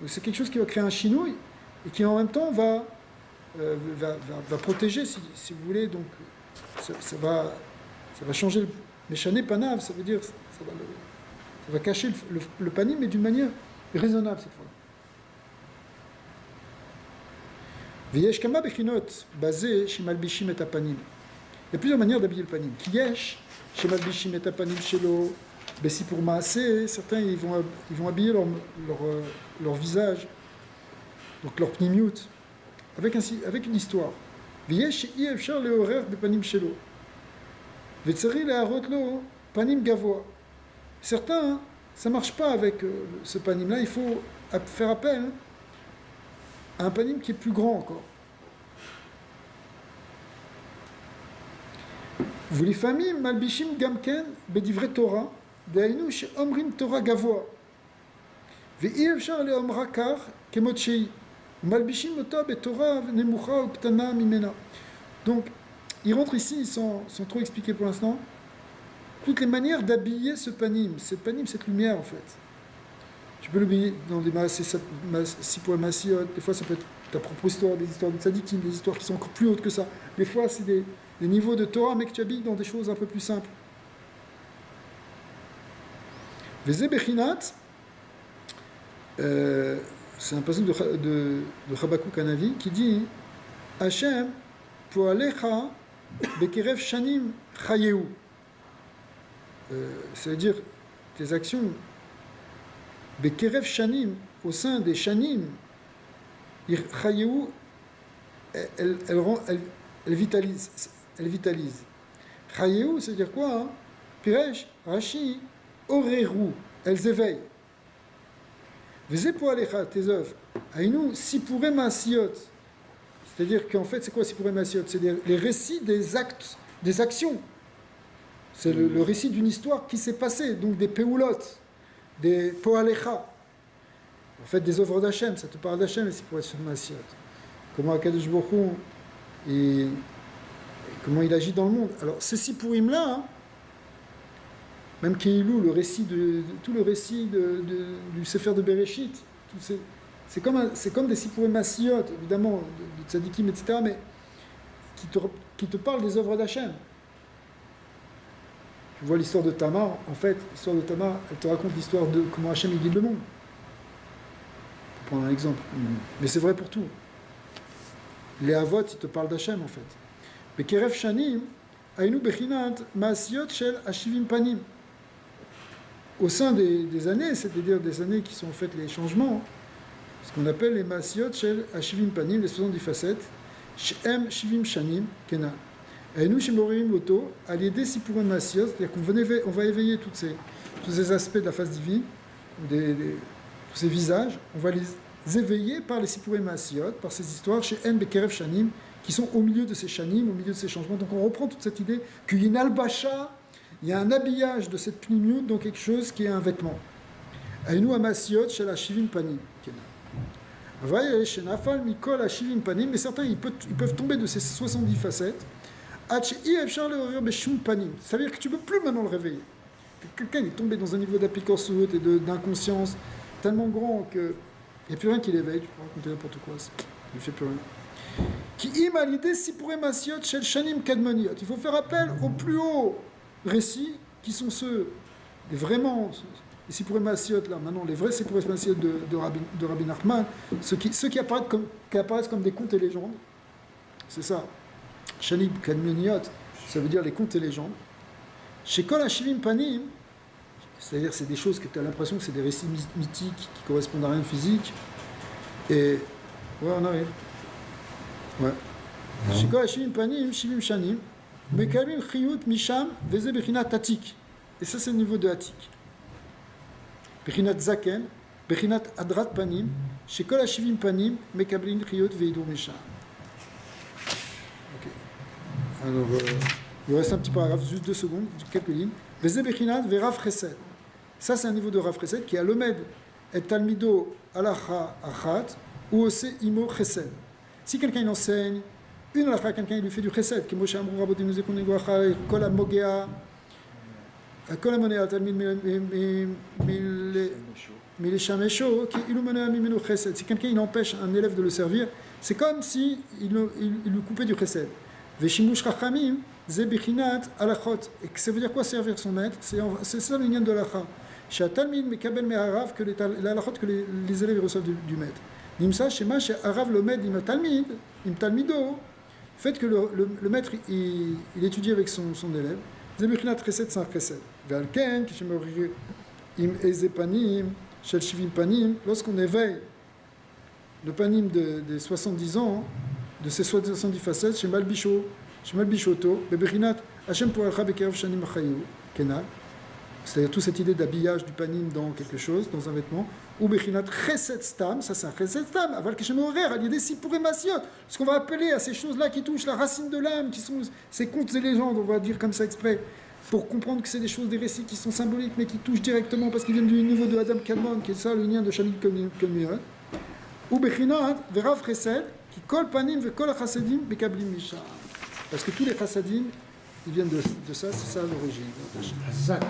C'est quelque chose qui va créer un chinouille et qui en même temps va protéger, si vous voulez. Donc, ça va changer le Meshane Panav, ça veut dire ça va cacher le panim, mais d'une manière raisonnable cette fois. V'yesh kama bechinot basé chez Malbishim et Apanim. Il y a plusieurs manières d'habiller le panim. Kiyesh chez Malbishim et Apanim shelo. Bessi pour Maasé, certains ils vont habiller leur visage, donc leur pnimiut, avec une histoire. V'yesh efshar lehorer bepanim shelo. V'tzari leharot panim gavoa. Certains, ça marche pas avec ce panim-là, il faut faire appel à un panim qui est plus grand encore. V'lifamim malbishim gamken bedivre Torah. דהיינו שאומרים תורה גבוה ואי אפשר לאומרה כך כמות שהיא ומלבישים אותה בתורה נמוכה וקטנה ממנה. Donc il rentre ici sans trop expliquer pour l'instant toutes les manières d'habiller ce panim, cette lumière en fait. Tu peux l'habiller dans des sipour massiot, des fois ça peut être ta propre histoire, des histoires de tzadikim, des histoires qui sont encore plus hautes que ça, des fois c'est des niveaux de Torah mais que tu habilles dans des choses un peu plus simples. Vezé Bechinat, c'est un passage de Chabakouk Hanavi qui dit Hachem, poalecha bekerev shanim chayeu. Ça veut dire tes actions bekerev shanim, au sein des shanim, chayeu, elle vitalise. Chayeu, ça veut dire quoi hein? Piresh, Rashi, Oreru, elles éveillent. Vezé poalecha, tes œuvres. Aïnou, sipuré maasiot. C'est-à-dire qu'en fait, c'est quoi sipuré maasiot? C'est les récits des actes, des actions. C'est le récit d'une histoire qui s'est passée, donc des peulot, des poalecha. En fait, des œuvres d'Hachem, ça te parle d'Hachem, et sipuré maasiot. Comment Akadosh Baruch Hu, et comment il agit dans le monde. Alors, ces sipurim-là, hein, même Keilou, tout le récit du Sefer de Bereshit, c'est comme des sipurim massiot, évidemment, de tzadikim, etc., mais qui te parlent des œuvres d'Hachem. Tu vois l'histoire de Tamar, en fait, l'histoire de Tamar, elle te raconte l'histoire de comment Hachem il guide le monde. Pour prendre un exemple. Mais c'est vrai pour tout. Les Avot, ils te parlent d'Hachem, en fait. Mais Kerev Shanim, Aïnou Bechinat, Maasiot Shel Ashivim Panim. Au sein des années, c'est-à-dire des années qui sont en fait les changements, ce qu'on appelle les Maasiot Shel Ashivim Panim, les 70 facettes, Shem Shivim Shanim Kenan. Aïnou Shemorim Loto, à l'aider si pour un Maasiot, c'est-à-dire qu'on va éveiller tous ces aspects de la face divine, tous ces visages, on va les éveiller par les Sipurim Maasiot, par ces histoires chez En Bekerev Shanim, qui sont au milieu de ces Shanim, au milieu de ces changements. Donc on reprend toute cette idée qu'il y a une albacha, il y a un habillage de cette pnimiut dans quelque chose qui est un vêtement. Aïnou Amasiot shel Ashivim Panim. Mais certains ils peuvent tomber de ces 70 facettes. Ça veut dire que tu ne peux plus maintenant le réveiller. Quelqu'un est tombé dans un niveau d'application et d'inconscience tellement grand qu'il n'y a plus rien qui l'éveille. Tu peux raconter n'importe quoi, il ne fait plus rien. Qui imalide si pourrait Masiot shel Shanim Kadmoniot. Il faut faire appel aux plus hauts récits qui sont ceux vraiment les Sipurim Maasiot, là, maintenant, les vrais Sipurim Maasiot de Rabbi Nachman, ceux qui apparaissent comme des contes et légendes, c'est ça. Shanib Kadmeniot, ça veut dire les contes et légendes. Chez Kol Hashivim Panim, c'est-à-dire c'est des choses que tu as l'impression que c'est des récits mythiques qui correspondent à rien de physique. Et ouais, on arrive. Ouais. Chez Kol Hashivim Panim, Shivim Shanim, Mekabim Chiyut Misham Veze Bechinat Atik. Et ça c'est le niveau de Atik. Bechinat Zaken, Bechinat Adrat Panim, chez Kol Hashivim Panim, Mekabim Chiyut Veidur Misham. Alors, il reste un petit paragraphe, juste 2 secondes, quelques lignes. Veze Bechinat Verav Chesed. Ça, c'est un niveau de Rav Chesed qui a l'omed et Talmido Alacha Achat ou aussi Imo Chesed. Si quelqu'un il enseigne une Alacha, quelqu'un il lui fait du Chesed, qui Moshe Amrou Rabotim Zekon Negoacha, Kol HaMogea, Kol HaMonea Talmid Mileshamesho, qui Ilumonea Mimeno Chesed. Si quelqu'un il empêche un élève de le servir, c'est comme si il lui coupait du Chesed. Veshimush Rachamim, Zebichinat Alachot. Et ça veut dire quoi servir son maître? C'est ça l'union de l'Alacha. Chez Talmid Mekabel Me'arav, que l'Alachot que les élèves reçoivent du maître. Nimsa, Shema, chez Arav Lomed, Im Talmid, Im Talmido. Fait que le maître il étudie avec son élève. Zebichinat Chesed, c'est un Chesed. Ve'alken, Kishemorire, Im Ezepanim, Shel Shivim Panim. Lorsqu'on éveille le panim des 70 ans, de ces 70 facettes, chez Malbishoto, Bebechinat, Hashem Poalcha Bekerev Shanim Achayu, Kenal, c'est-à-dire toute cette idée d'habillage du panim dans quelque chose, dans un vêtement, ou Bechinat Chesed Stam, ça c'est un Chesed Stam, Aval Keshem Orer, à l'idée Sipurim Maasiot, ce qu'on va appeler à ces choses-là qui touchent la racine de l'âme, qui sont ces contes et légendes, on va dire comme ça exprès, pour comprendre que c'est des choses, des récits qui sont symboliques, mais qui touchent directement, parce qu'ils viennent du niveau de Adam Kadmon, qui est ça, le lien de Shamil Kolmirat, ou Bechinat Verav Chesed, qui kol panim ve kol chasadim bekablim misha. Parce que tous les chassadim, ils viennent de ça, c'est ça l'origine. Zach,